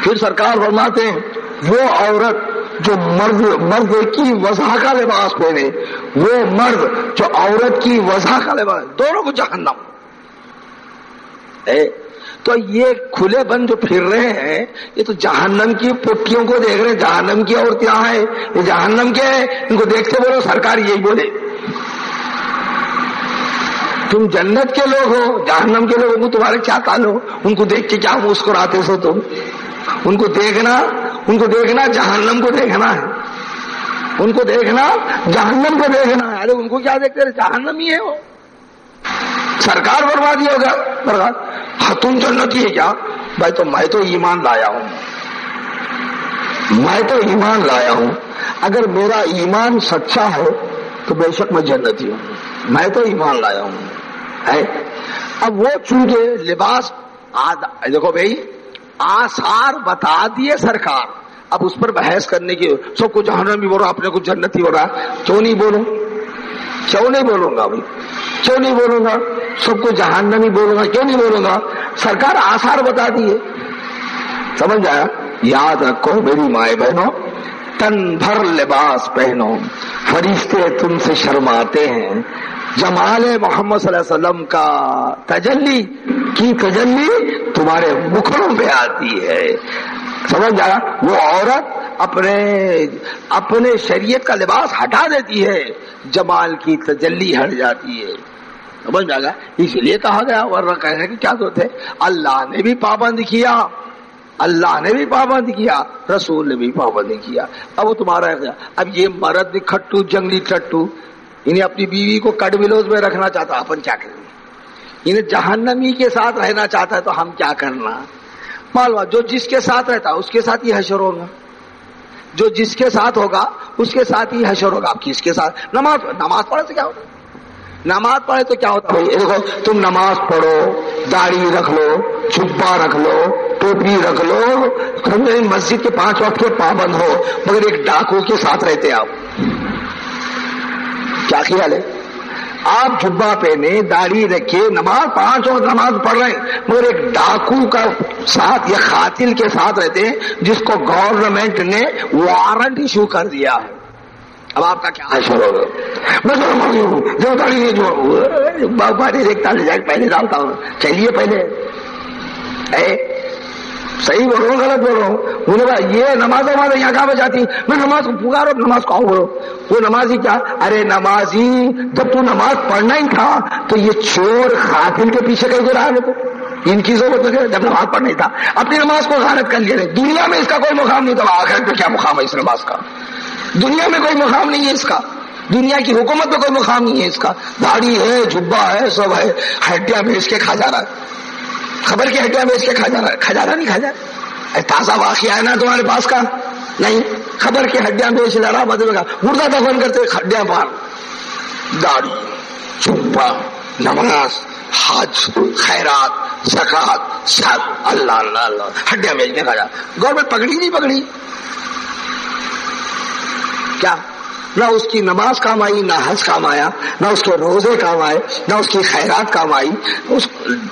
پھر سرکار فرماتے ہیں وہ عورت جو مرد کی وضع کا لباس پہنے وہ مرد جو عورت کی وضع کا لباس دونوں کو جہنم. تو یہ کھلے بند جو پھر رہے ہیں یہ تو جہنم کی پٹیوں کو دیکھ رہے ہیں جہنم کی عورتیں یہاں ہیں یہ جہنم کے ہیں ان کو دیکھتے بولو سرکار یہی بولے تم جنت کے لوگ ہو جہنم کے لوگوں کو تمہارے کیا تعلق ان کو دیکھ کے کیا مسکراتے سو تم ان کو دیکھنا جہنم کو دیکھنا ہے ان کو دیکھنا جہنم کو دیکھنا ہے ارے ان کو کیا دیکھتے رہے جہنم ہی ہے وہ سرکار بربادی ہوگا تم جنتی ہے کیا بھائی تو میں تو ایمان لایا ہوں اگر میرا ایمان سچا ہے تو بے شک میں جنتی ہوں میں تو ایمان لایا ہوں اب وہ چونکہ لباس دیکھو بھائی آثار بتا دیے سرکار اب اس پر بحث کرنے کی سب کو جہنم بھی بول رہا اپنے کو جنتی ہو رہا کیوں نہیں بولوں گا بھائی کیوں نہیں بولوں گا سب کو جہنمی بولوں گا کیوں نہیں بولوں گا سرکار آثار بتا دیے سمجھ آیا یاد رکھو میری مائیں بہنوں تن بھر لباس پہنو فرشتے تم سے شرماتے ہیں جمال محمد صلی اللہ علیہ وسلم کا تجلی تمہارے مکھڑوں پہ آتی ہے سمجھ آیا وہ عورت اپنے شریعت کا لباس ہٹا دیتی ہے جمال کی تجلی ہٹ جاتی ہے سمجھ آ گیا اس لیے کہا گیا ورنہ کہنے کی کیا ضرورت ہے اللہ نے بھی پابند کیا رسول نے بھی پابند کیا اب وہ تمہارا اب یہ مرد کھٹو جنگلی ٹٹو انہیں اپنی بیوی کو کٹ بلوز میں رکھنا چاہتا اپن کیا کریں انہیں جہنمی کے ساتھ رہنا چاہتا ہے تو ہم کیا کرنا معلوم جو جس کے ساتھ رہتا اس کے ساتھ ہی حشر ہوگا جو جس کے ساتھ ہوگا اس کے ساتھ ہی حشر ہوگا آپ کس کے ساتھ نماز پڑھے تو کیا ہوتا نماز پڑھے تو کیا ہوتا دیکھو تم نماز پڑھو داڑھی رکھ لو جبہ رکھ لو ٹوپی رکھ لو مسجد کے 5 وقت کے پابند ہو مگر ایک ڈاکو کے ساتھ رہتے آپ کیا خیال ہے آپ جبہ پہنے داڑھی رکھے 5 وقت نماز پڑھ رہے ہیں مگر ایک ڈاکو کا ساتھ یا قاتل کے ساتھ رہتے ہیں جس کو گورنمنٹ نے وارنٹ ایشو کر دیا ہے اب آپ کا کیا حشر ہوگا میں جو داڑھی نہیں جو باڑی دیکھتا لے جائے پہلے ڈالتا ہوں چلیے پہلے صحیح بول رہا ہوں غلط بول رہا ہوں انہوں نے کہا یہ نماز ہمارے یہاں کہاں پہ جاتی میں نماز کو پکارو نماز کو آؤ بولو وہ نمازی کیا ارے نمازی جب تو نماز پڑھنا ہی تھا تو یہ چور قاتل کے پیچھے کہیں رہا ہے تو ان کی ضرورت نہیں جب نماز پڑھنا ہی تھا اپنی نماز کو غارت کر لیا دنیا میں اس کا کوئی مقام نہیں تھا آخرت میں کیا مقام ہے اس نماز کا دنیا میں کوئی مقام نہیں ہے اس کا دنیا کی حکومت میں کوئی مقام نہیں ہے اس کا داڑھی ہے جبہ ہے سب ہے ہڈیاں بیچ کے کھا جا رہا ہے خبر کی ہڈیاں بیچ کے کھا جا رہا نہیں کھا جا رہا تازہ واقعہ ہے نا تمہارے پاس کا نہیں خبر کی ہڈیاں بیچ لڑا بدلے گا مردہ دفن کرتے ہڈیاں پار داڑھی جبہ نماز حج خیرات زکات سب اللہ اللہ اللہ ہڈیاں بیچنے کھا جا گورنمنٹ پکڑی نہیں پکڑی کیا نہ اس کی نماز کام آئی، نہ حج کام آیا، نہ اس کے روزے کام آئے، نہ اس کی خیرات کام آئی. اس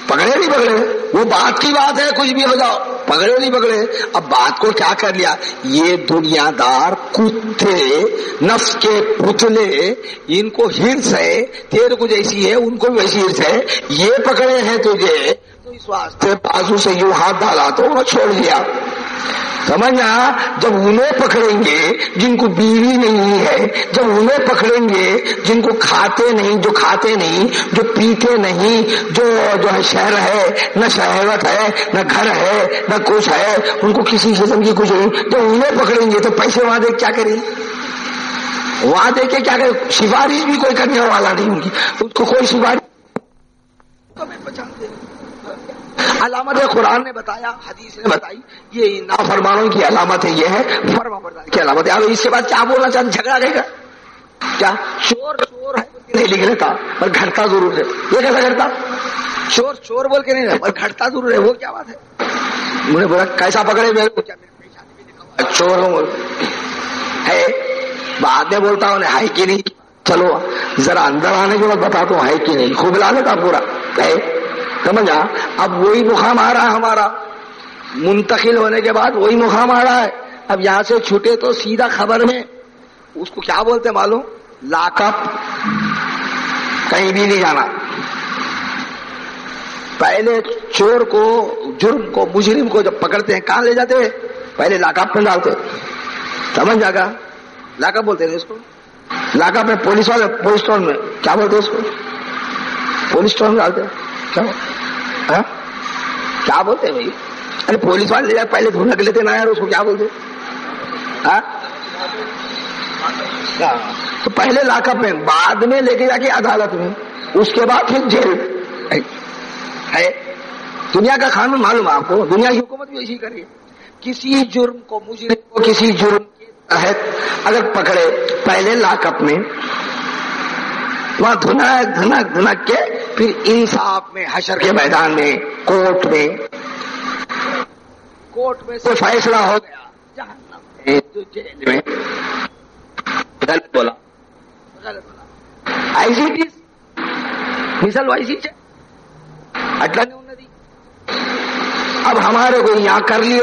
پکڑے نہیں پکڑے، وہ بات کی بات ہے، کچھ بھی ہو جاؤ، پکڑے نہیں پکڑے. اب بات کو کیا کر لیا، یہ دنیا دار کتے نفس کے پتلے، ان کو ہرس ہے، تیرے کو جیسی ہے ان کو بھی ویسی ہرس ہے، یہ پکڑے ہیں تجھے، تو اس واسطے بازو سے یوں ہاتھ ڈالا تو انہوں چھوڑ دیا. سمجھا؟ جب انہیں پکڑیں گے جن کو بیوی نہیں ہے، جب انہیں پکڑیں گے جن کو کھاتے نہیں، جو کھاتے نہیں، جو پیتے نہیں، جو ہے شہر ہے، نہ شہوت ہے، نہ گھر ہے، نہ کچھ ہے، ان کو کسی قسم کی کچھ نہیں، جب انہیں پکڑیں گے تو پیسے وہاں دیکھ کیا کریں، وہاں دیکھ کے کیا کریں، سفارش بھی کوئی کرنے والا نہیں ان کی، اس کو کوئی سفارش علامت قرآن نے بتایا، حدیث نے بتائی، یہ نافرمانوں کی علامت ہے، یہ ہے فرما بردار کی علامت ہے. اس کے بعد کیا بولنا چاہتے، جھگڑا رہے گا کیا؟ چور چور ہے نہیں لکھ لیتا پر گھٹتا ضرور ہے. یہ کیسا گھٹتا؟ چور چور بول کے نہیں رہا پر گھٹتا ضرور ہے، وہ کیا بات ہے؟ انہوں نے بولا کیسا پکڑے میرے کو، کیا میرے پیشانی بھی لکھا ہوا چور ہوں ہے، بعد میں بولتا ہوں ہے کہ نہیں. چلو ذرا اندر آنے کے بعد بتاتا ہوں ہے کہ نہیں، خوب لا لیتا پورا ہے. سمجھا؟ اب وہی مقام آ رہا ہے ہمارا، منتقل ہونے کے بعد وہی مقام آ رہا ہے. اب یہاں سے چھوٹے تو سیدھا خبر میں اس کو کیا بولتے معلوم، لاک اپ، کہیں بھی نہیں جانا. پہلے چور کو، جرم کو، مجرم کو جب پکڑتے ہیں کہاں لے جاتے ہیں، پہلے لاک اپ میں ڈالتے. سمجھ جا گا، لاک اپ بولتے ہیں اس کو. لاک اپ میں پولیس والے پولیس اسٹیشن میں کیا بولتے ہیں اس کو، پولیس اسٹیشن میں ڈالتے ہیں. کیا بولتے ہیں بھائی، ارے پولیس والے لے جائے پہلے دھونا کے لیتے نا یار، اس کو کیا بولتے؟ تو پہلے لاک اپ میں، بعد میں لے کے جا کے عدالت میں، اس کے بعد پھر جیل ہے. دنیا کا قانون معلوم ہے آپ کو، دنیا کی حکومت بھی ایسی کری ہے. کسی جرم کو، مجرم کو کسی جرم کے تحت اگر پکڑے پہلے لاک اپ میں، وہاں دھنک کے پھر انصاف میں، حشر کے میدان میں، کورٹ میں سے فیصلہ ہو گیا، جہنم میں تو جیل میں. غلط بولا ایسی چیز مثال ویسی ہے اٹلا نے انہیں دی. اب ہمارے کو یہاں کر لیے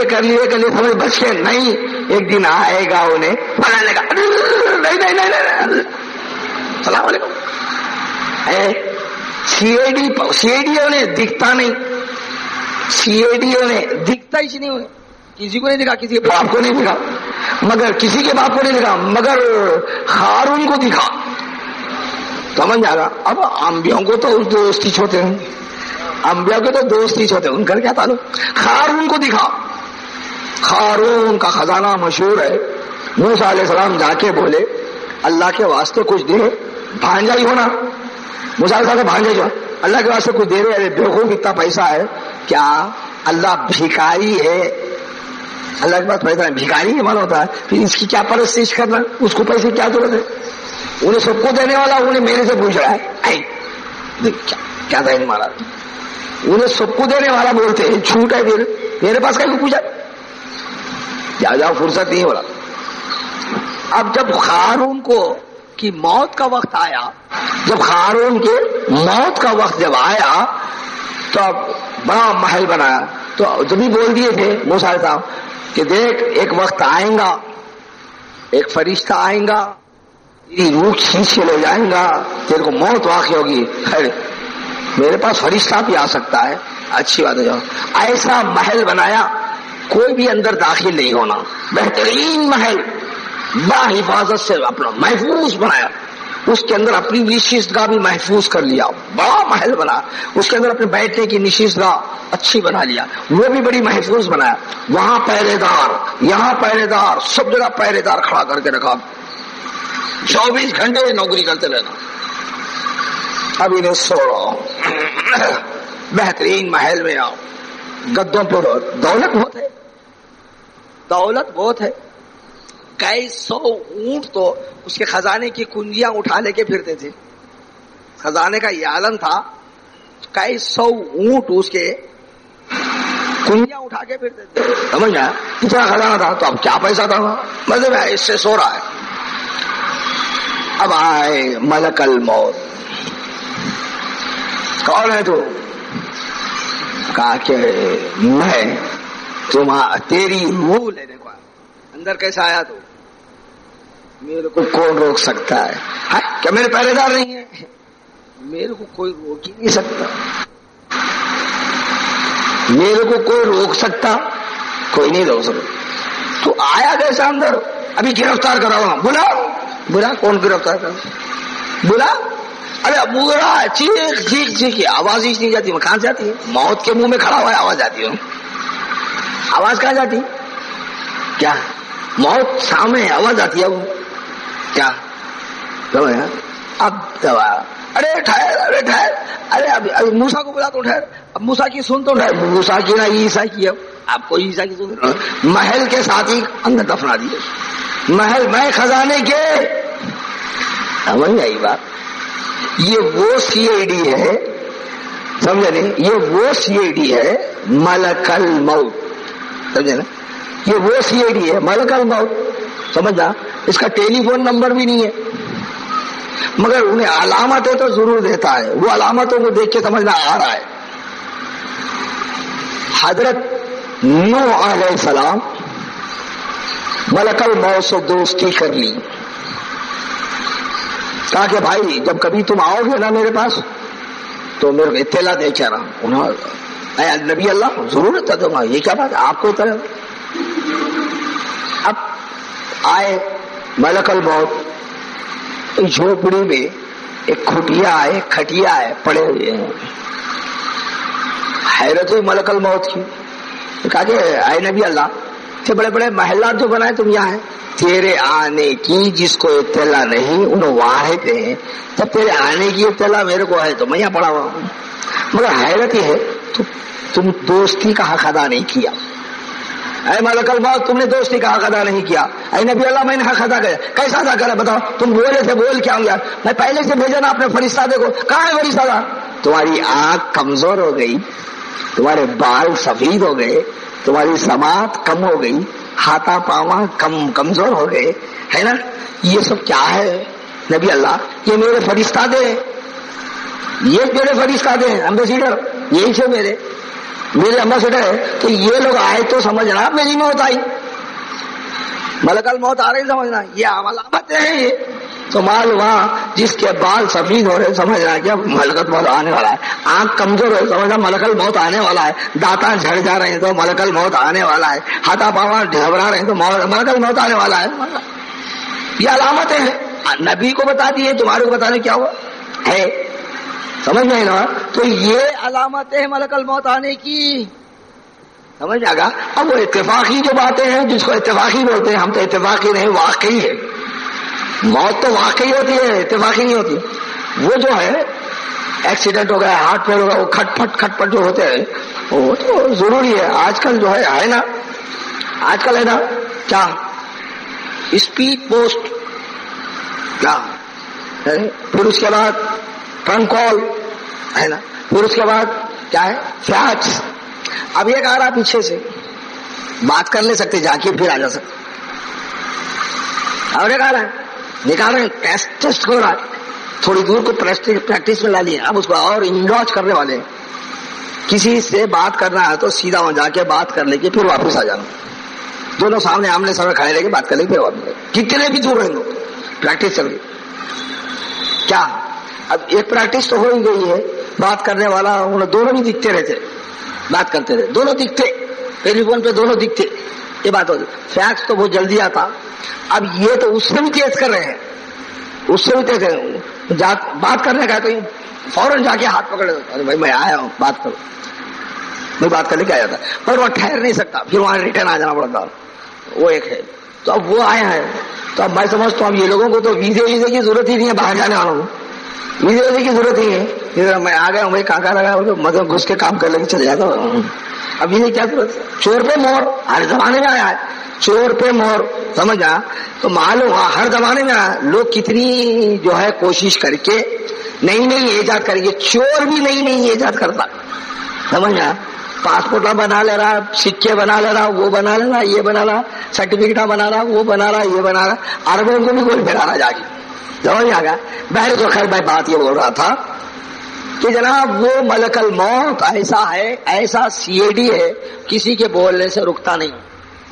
سمجھ بچ کے نہیں، ایک دن آئے گا انہیں بنانے کا، نہیں السلام علیکم. سی آئی ڈیوں نے دکھتا نہیں، سی آئی ڈیوں نے دکھتا ہی نہیں، کسی کو نہیں دکھا، کسی کے باپ کو نہیں دکھا، مگر کسی کے باپ کو نہیں دکھا، مگر ہارون کو دکھا. سمجھ آ گا. اب انبیاء کو تو دوست ہی ہوتے ہیں، انبیاء کے تو دوست ہی ہوتے ہیں، ان کا کیا تعلق. ہارون کو دکھا، ہارون کا خزانہ مشہور ہے. موسیٰ علیہ السلام جا کے بولے اللہ کے واسطے کچھ دے، بھانجا ہی ہونا. موسیٰ علیہ السلام بھانجے جو اللہ کے واسطے کچھ دے رہے، دیکھو کتنا پیسہ ہے. کیا اللہ بھکاری ہے؟ اللہ کے پاس پیسہ ہے، بھکاری نہیں معلوم ہوتا ہے، پھر اس کی کیا پرستش کرنا، اس کو پیسے کیا ضرورت ہے؟ انہیں سب کو دینے والا انہیں میرے سے پوچھ رہا ہے، کیا تھا مارا، انہیں سب کو دینے والا بولتے ہیں، چھوٹ ہے پھر میرے پاس کہیں پوچھا، جاؤ فرصت نہیں ہو رہا. اب جب قارون کو کی موت کا وقت آیا، جب قارون کے موت کا وقت جب آیا تو اب بڑا محل بنایا. تو جب بھی بول دیے تھے موسیٰ صاحب کہ دیکھ ایک وقت آئیں گا، ایک فرشتہ آئیں گا، تیری روح کھینچ کے لے جائیں گا، تیرے کو موت واقع ہوگی. خیر میرے پاس فرشتہ بھی آ سکتا ہے، اچھی بات ہے. جاؤ ایسا محل بنایا، کوئی بھی اندر داخل نہیں ہونا، بہترین محل با حفاظت سے اپنا محفوظ بنایا. اس کے اندر اپنی نشست گاہ بھی محفوظ کر لیا، بڑا محل بنا. اس کے اندر اپنے بیٹھنے کی نشست گاہ اچھی بنا لیا، وہ بھی بڑی محفوظ بنایا. وہاں پہرے دار، یہاں پہرے دار، سب جگہ پہرے دار کھڑا کر کے رکھا، 24 گھنٹے نوکری کرتے رہنا. اب انہیں سوڑو، بہترین محل میں آؤ، گدوں پر دولت بہت ہے، دولت بہت ہے. کئی 100 اونٹ تو اس کے خزانے کی کنجیاں اٹھا لے کے پھرتے تھے. خزانے کا یہ عالم تھا، کئی 100 اونٹ اس کے کنجیاں اٹھا کے پھرتے تھے. سمجھ آیا؟ اتنا خزانہ تھا. تو اب کیا پیسہ تھا مطلب ہے اس سے سو رہا ہے. اب آئے ملک الموت. کون ہے تو؟ کہا کہ میں تیری روح لینے کو اندر کیسا آیا تو؟ میرے کو کون روک سکتا ہے؟ کیا میرے پہرے دار نہیں ہے؟ میرے کو کوئی روک ہی نہیں سکتا. میرے کو کوئی روک سکتا؟ کوئی نہیں روک سکتا. تو آیا کیسا اندر؟ ابھی گرفتار کراؤ. بلا بلا. کون گرفتار کرا؟ بلا. ارے برا چیخ چیخ چیخ آواز ہی نہیں جاتی. کہاں سے آتی ہے؟ موت کے منہ میں کھڑا ہوا ہے آواز آتی ہے. آواز کہاں جاتی؟ کیا موت سامنے آواز آتی ہے؟ وہ کیا اب دبا. ارے ٹھہر ارے ٹھہر. ارے ابھی موسیٰ کو بلا تو ٹھہر. اب موسیٰ کی سن تو ٹھہر. موسیٰ کی نہ عیسیٰ کی. اب آپ کو عیسیٰ کی سن. محل کے ساتھ ہی اندر دفنا دیے. محل میں خزانے کے. سمجھ آئی بات؟ یہ وہ سی آئی ڈی ہے, سمجھے نہیں؟ یہ وہ سی آئی ڈی ہے ملک الموت. سمجھے نا؟ یہ وہ سی آئی ڈی ہے ملک الموت. سمجھا؟ اس کا ٹیلی فون نمبر بھی نہیں ہے, مگر انہیں علامتیں تو ضرور دیتا ہے. وہ علامتوں کو دیکھ کے سمجھنا آ رہا ہے. حضرت نوح علیہ السلام ملک الموت سے دوستی کر لی. کہا کہ بھائی جب کبھی تم آؤ گے نا میرے پاس تو میرے کو اطلاع دے کے رہا. انہوں نبی اللہ ضرور اطلاع دوں گا. یہ کیا بات ہے آپ کو اطلاع؟ اب آئے ملک الموت. جھوپڑی میں ایک کھٹیا ہے, کھٹیا ہے, پڑے ہوئے ہیں. حیرت ہوئی ملک الموت کی. کہا کہ اے نبی اللہ, سے بڑے بڑے محلات جو بنائے تم یہاں ہیں, تیرے آنے کی جس کو اطلاع نہیں انہوں واحد ہیں. جب تیرے آنے کی اطلاع میرے کو ہے تو میں یہاں پڑا ہوا ہوں. مگر حیرت یہ ہے تم دوستی کا حق ادا نہیں کیا. اے ملک الموت, تم نے دوستی کا حق ادا نہیں کیا. اے نبی اللہ, میں نے حق ادا کیا. کیسا ادا کرا بتاؤ؟ تم بولے تھے بول کیا ہوں یار. میں پہلے سے بھیجا نا اپنے فرشتہ کو. کہاں ہے فرشتہ؟ تمہاری آنکھ کمزور ہو گئی, تمہارے بال سفید ہو گئے, تمہاری سماعت کم ہو گئی, ہاتھا پاواں کمزور ہو گئے, ہے نا؟ یہ سب کیا ہے نبی اللہ؟ یہ میرے فرشتہ دے, یہ میرے فرشتہ دے امبیسیڈر, یہی سے میرے امبیسیڈر ہے. تو یہ لوگ آئے تو سمجھنا میری موت آئی. ملک الموت آ رہی سمجھنا. یہ علامتیں ہیں. یہ تو مال وہاں جس کے بال سفید ہو رہے سمجھنا کہ ملک الموت آنے والا ہے. آنکھ کمزور ہے سمجھنا ملک الموت آنے والا ہے. دانتاں جھڑ جا رہے ہیں تو ملک الموت آنے والا ہے. ہاتھا پاواں گھبرا رہے ہیں تو ملک الموت آنے والا ہے. یہ علامتیں ہیں. نبی کو بتا دیے, تمہارے کو بتانے کیا ہوا ہے؟ سمجھ میں نا؟ تو یہ علامتیں ملک الموت آنے کی. سمجھ آ گا؟ اب وہ اتفاقی جو باتیں ہیں جس کو اتفاقی بولتے ہیں, ہم تو اتفاقی نہیں, واقعی ہے. موت تو واقعی ہوتی ہے, اتفاقی نہیں ہوتی. وہ جو ہے ایکسیڈنٹ ہو گیا, ہارٹ فیل ہو گیا, وہ کھٹ پٹ جو ہوتے ہیں وہ تو ضروری ہے. آج کل جو ہے نا, آج کل ہے نا کیا اسپیڈ پوسٹ, کیا پھر اس کے بعد ٹرنک کال ہے نا, پھر اس کے بعد کیا ہے فیکس. اب یہ کہہ رہا پیچھے سے بات کر لے سکتے, جا کے پھر آ جا سکتے. اور یہ کہہ رہا ہے نکال رہے ہیں, ٹیسٹ کر رہا ہے, تھوڑی دور کو پریکٹس میں لا لیے. اب اس کو اور انڈوج کرنے والے ہیں. کسی سے بات کرنا ہے تو سیدھا وہاں جا کے بات کر لے کے پھر واپس آ جانا. دونوں سامنے آمنے سامنے کھڑے رہ کے بات کر لے پھر واپس. کتنے بھی دور رہیں گے پریکٹس چل رہی. کیا اب ایک پریکٹس تو ہو ہی گئی ہے. بات کرنے والا دونوں بھی دکھتے رہتے, بات کرتے رہے, دونوں دکھتے, ٹیلی فون پہ دونوں دکھتے, یہ بات ہوتی. فیکس تو بہت جلدی آتا. اب یہ تو اس سے بھی تیز کر رہے ہیں, اس سے بھی تیز کر رہے ہیں. بات کرنے کا تو فوراً جا کے ہاتھ پکڑ دیتا, بھائی میں آیا ہوں بات کرو, میں بات کرنے کے آیا تھا. پر وہ ٹھہر نہیں سکتا, پھر وہاں ریٹرن آ جانا پڑتا. وہ ایک ہے. تو اب وہ آیا ہے تو اب میں سمجھتا ہوں اب یہ لوگوں کو تو ویزے کی ضرورت ہی نہیں ہے. باہر جانے والوں کو ویزے کی ضرورت ہی ہے. میں آ گیا ہوں بھائی, کہاں لگا مطلب گھس کے کام کر لے کے چلے جاتا ہوں. اب یہ کیا ضرورت ہے؟ چور پہ مور ہر زمانے میں آیا ہے, چور پہ مور, سمجھا؟ تو معلوم ہر زمانے میں آیا. لوگ کتنی جو ہے کوشش کر کے نئی نئی ایجاد کریں گے. چور بھی نئی نئی ایجاد کرتا, سمجھا؟ پاسپورٹ بنا لے رہا, سکے بنا لے رہا, وہ بنا لے رہا, یہ بنا رہا, سرٹیفکیٹ بنا رہا, وہ بنا رہا, یہ بنا رہا. عربوں کو بھی کوئی پھیلا رہا جا کے, سمجھ آ گیا؟ بہر تو خیر میں بات یہ بول رہا تھا کہ جناب وہ ملک الموت ایسا ہے، ایسا سی اے ڈی ہے، کسی کے بولنے سے رکتا نہیں،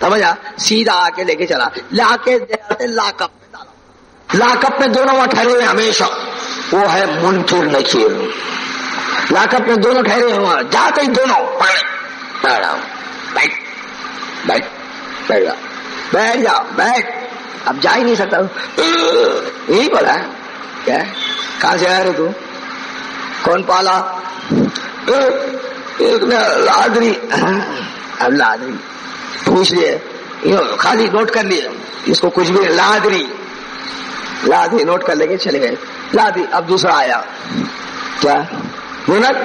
سمجھا؟ سیدھا آ کے لے کے چلا، لا کے لاک اپ میں ڈالا، لاک اپ میں دونوں وہاں ٹھہرے ہوئے ہمیشہ، وہ ہے منکر نکیر، لاک اپ میں دونوں ٹھہرے ہوئے وہاں، جاتے ہی دونوں بیٹھ جاؤ بیٹھ، اب جا ہی نہیں سکتا، یہی بولا ہے کیا؟ کہاں سے آ رہے تو؟ کون پالا؟ ایک لادری، اب لادری پوچھ لیے، خالی نوٹ کر لیے اس کو، کچھ بھی لادری لادری نوٹ کر لے کے چلے گئے، لادری۔ اب دوسرا آیا، کیا منت؟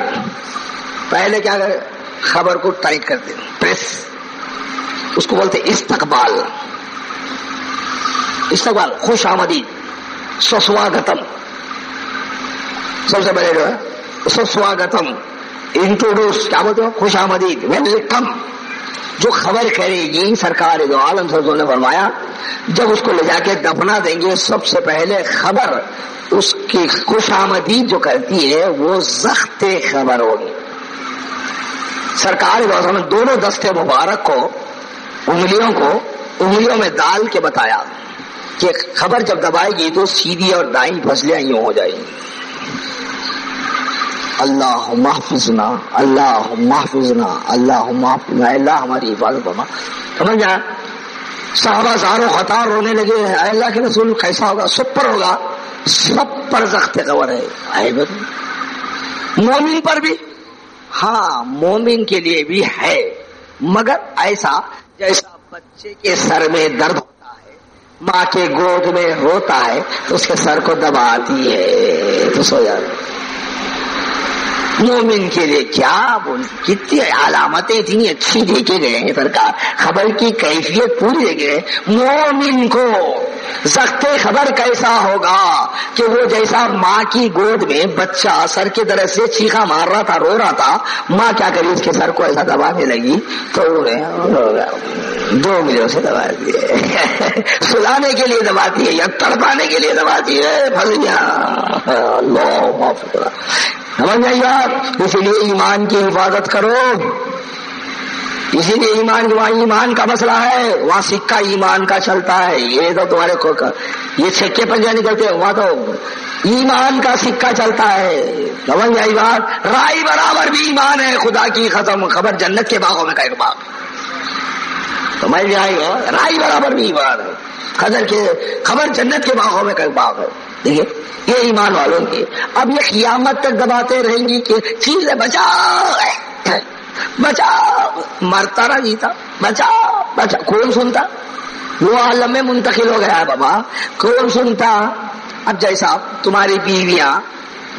پہلے کیا کرے؟ خبر کو ٹائٹ کرتے، پریس، اس کو بولتے استقبال، استقبال، خوش آمدید، سوسواگتم، سب سے پہلے جو ہے سوسواگتم، انٹروڈیوس، کیا بولتے ہو؟ خوش آمدید، ویلکم۔ جو خبر کرے گی سرکار دو عالم صلی اللہ علیہ وسلم نے فرمایا جب اس کو لے جا کے دفنا دیں گے، سب سے پہلے خبر اس کی خوش آمدید جو کرتی ہے وہ زخت خبر ہوگی۔ سرکار دو عالم نے دونوں دستے مبارک کو، انگلیوں میں ڈال کے بتایا کہ خبر جب دبائے گی تو سیدھی اور دائیں پھسلیاں یوں ہو جائیں گی۔ اللہ محفظنا، اللہ محفظنا، اللہ محفظنا، اللہ ہماری حفاظت فرما۔ سمجھ جائیں؟ صحابہ زاروں خطار رونے لگے، اے اللہ کے رسول کیسا ہوگا؟ سب پر ہوگا، سب پر زخت خبر ہے۔ مومن پر بھی؟ ہاں مومن کے لیے بھی ہے، مگر ایسا جیسا بچے کے سر میں درد ہوتا ہے، ماں کے گود میں روتا ہے تو اس کے سر کو دباتی ہے تو سو جاتا۔ مومن کے لیے کیا بول، کتنی علامتیں اتنی اچھی دیکھے گئے ہیں سرکار، خبر کی کیفیت پوری دیکھے گئے۔ مومن کو ضبط خبر کیسا ہوگا کہ وہ جیسا ماں کی گود میں بچہ سر کے درد سے چیخا مار رہا تھا، رو رہا تھا، ماں کیا کری اس کے سر کو ایسا دبانے لگی تو دو ملوں سے دبا دیے، سلانے کے لیے دباتی ہے یا تڑپانے کے لیے دباتی ہے، بھلیا اللہ سمجھ نہیں بات۔ اسی لیے ایمان کی حفاظت کرو، اسی لیے ایمان کا مسئلہ ہے، وہاں سکہ ایمان کا چلتا ہے، یہ تو تمہارے کو یہ چھکے پنجے نکلتے ہیں، وہاں تو ایمان کا سکہ چلتا ہے، سمجھ نہیں بات۔ رائی برابر بھی ایمان ہے، خدا کی ختم خبر جنت کے باغوں میں کا ایک باغ، سمجھ نہیں آئی ہو، رائی برابر بھی ایمان ہے، خبر جنت کے باغوں میں کا ایک باغ ہے۔ دیکھیے یہ ایمان والوں کی، اب یہ قیامت تک دباتے رہیں گی کہ چیزیں بچاؤ بچاؤ، مرتا نہ جیتا، بچاؤ بچاؤ، کون سنتا؟ وہ عالم میں منتقل ہو گیا ہے بابا، کون سنتا؟ اب جیسا تمہاری بیویاں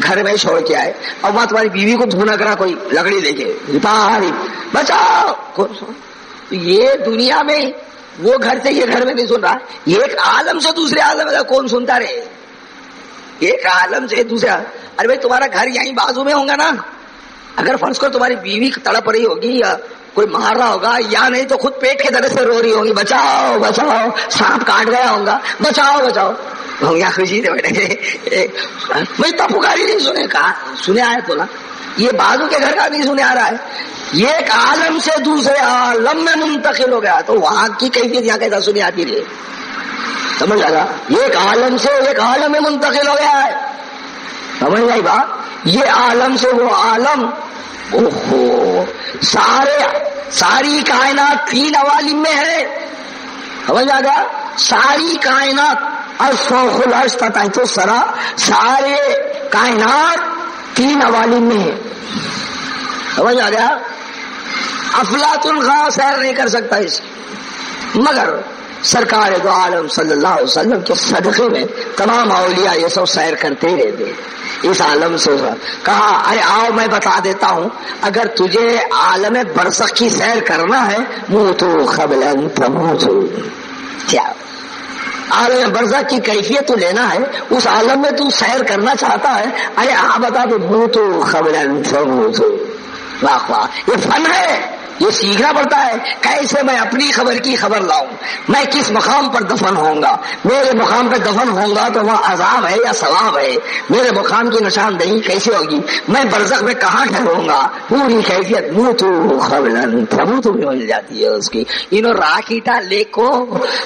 گھر میں چھوڑ کے آئے، اب وہاں تمہاری بیوی کو دھونا کرا کوئی لکڑی لے کے، بچاؤ، کون سن؟ یہ دنیا میں وہ گھر سے یہ گھر میں نہیں سن رہا، یہ ایک عالم سے دوسرے عالم میں کون سنتا رہے؟ ایک عالم سے دوسرا، ارے بھائی تمہارا گھر یہیں بازو میں ہوگا نا، اگر فرض کرو تمہاری بیوی تڑپ رہی ہوگی یا کوئی مار رہا ہوگا، یا نہیں تو خود پیٹ کے درد سے رو رہی ہوگی، بچاؤ بچاؤ، سانپ کاٹ گیا ہوگا، بچاؤ بچاؤ، ہوں گیا خوشی سے بیٹھے میں تو پکاری نہیں سنے، کہا سنے آئے تو نا، یہ بازو کے گھر کا نہیں سنے آ رہا ہے، یہ ایک عالم سے دوسرے عالم میں منتقل ہو گیا، تو وہاں کی کیفیت یہاں کیسا سنی آتی رہی؟ سمجھ آگا؟ یہ ایک عالم سے ایک عالم میں منتقل ہو گیا ہے، سمجھ گئی بات؟ یہ عالم سے وہ عالم، اوہو، ساری کائنات 3 عوالم میں ہے، سمجھ آگا؟ ساری کائنات الفوق العرش تحت الثری، سارے کائنات 3 عوالم میں ہے، سمجھ آ گیا؟ افلاطون خواہ سیر نہیں کر سکتا اس، مگر سرکار دو عالم صلی اللہ علیہ وسلم کے صدقے میں تمام اولیاء یہ سب سیر کرتے رہتے اس عالم سے۔ کہا ارے آؤ میں بتا دیتا ہوں، اگر تجھے عالم برزخ کی سیر کرنا ہے موتو قبل ان تموتو، کیا عالم برزخ کی کیفیت تو لینا ہے، اس عالم میں تو سیر کرنا چاہتا ہے، ارے بتا دو موتو قبل ان تموتو، واہ واہ، یہ فن ہے، یہ سیکھنا پڑتا ہے کیسے میں اپنی خبر کی خبر لاؤں، میں کس مقام پر دفن ہوں گا، میرے مقام پر دفن ہوں گا تو وہاں عذاب ہے یا ثواب ہے، میرے مقام کی نشاندہی کیسے ہوگی، میں برزخ میں کہاں ٹھہروں گا، پوری کیفیت موتو قبلن تموتو بھی مل جاتی ہے اس کی. راکیٹا لے کو،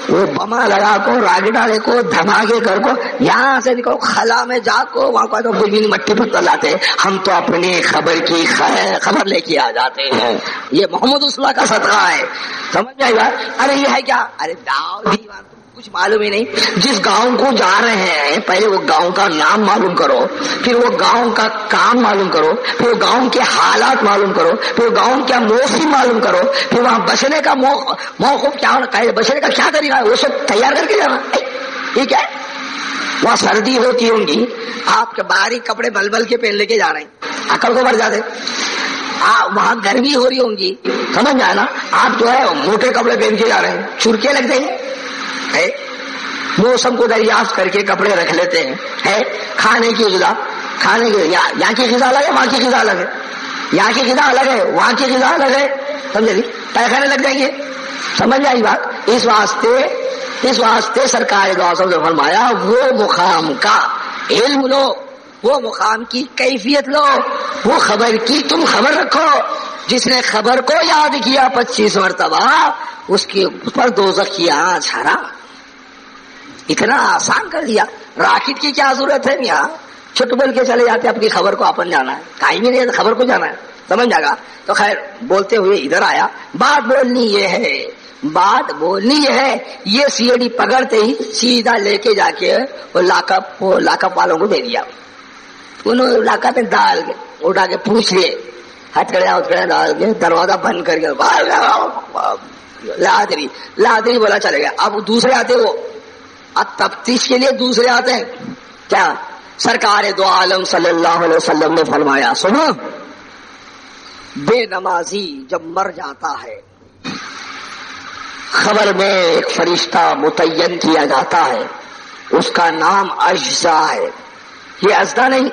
وہ بما لگا کو، راکیٹا لے کو، دھماکے کر کو، یہاں سے نکلو خلا میں جا کو، وہاں کو تو بجلی مٹی پتھر لاتے، ہم تو اپنی خبر کی خبر لے کے آ جاتے ہیں. یہ محمد رسول اللہ کا صدقہ ہے. سمجھ جائے گا. ارے یہ ہے کیا، ارے داؤ دیوان کچھ معلوم ہی نہیں. جس گاؤں کو جا رہے ہیں پہلے وہ گاؤں کا نام معلوم کرو، پھر وہ گاؤں کا کام معلوم کرو، پھر وہ گاؤں کے حالات معلوم کرو، پھر وہ گاؤں کا موسم معلوم کرو، پھر وہاں بچنے کا موقف کیا ہونا، بچنے کا کیا طریقہ ہے وہ سب تیار کر کے جانا. ٹھیک ہے. وہاں سردی ہوتی ہوں گی، آپ کے باریک کپڑے بل بل کے پہن لے کے جا رہے ہیں، عقل کو بڑھ جاتے. وہاں گرمی ہو رہی ہوں گی، سمجھ جائے نا، آپ جو ہے موٹے کپڑے پہن کے جا رہے ہیں، چرکے لگ جائیں گے. موسم کو دریافت کر کے کپڑے رکھ لیتے ہیں. ہے کھانے کی غذا، کھانے کی یہاں کی غذا الگ ہے، وہاں کی غذا الگ ہے، یہاں کی غذا الگ ہے، وہاں کی غذا الگ ہے. سمجھے جی، پیخانے لگ جائیں گے. سمجھ آئی بات. اس واسطے سرکار دو نے فرمایا وہ مقام کا علم لو، وہ مقام کی کیفیت لو، وہ خبر کی تم خبر رکھو. جس نے خبر کو یاد کیا 25 مرتبہ اس کے اوپر دوزخ کی آنچ حرام. اتنا آسان کر دیا. راکٹ کی کیا ضرورت ہے، یہاں چھٹ بول کے چلے جاتے، اپنی خبر کو اپن جانا ہے، ٹائم ہی نہیں ہے خبر کو جانا ہے. سمجھ جائے گا. تو خیر بولتے ہوئے ادھر آیا. بات بولنی یہ ہے، یہ سی ڈی پکڑتے ہی سیدھا لے کے جا کے وہ لاک اپ والوں کو دے دیا. انہوں نے لاک اپ میں ڈال کے اٹھا کے پوچھ لیے، ہتکڑے ڈال کے دروازہ بند کر کے لادری بولا چلے گیا. اب دوسرے آتے، وہ اب تفتیش کے لیے دوسرے آتے ہیں. کیا سرکار دو عالم صلی اللہ علیہ وسلم نے فرمایا، سنو، بے نمازی جب مر جاتا ہے خبر میں ایک فرشتہ متعین کیا جاتا ہے، اس کا نام اجزا ہے. یہ اجزا نہیں،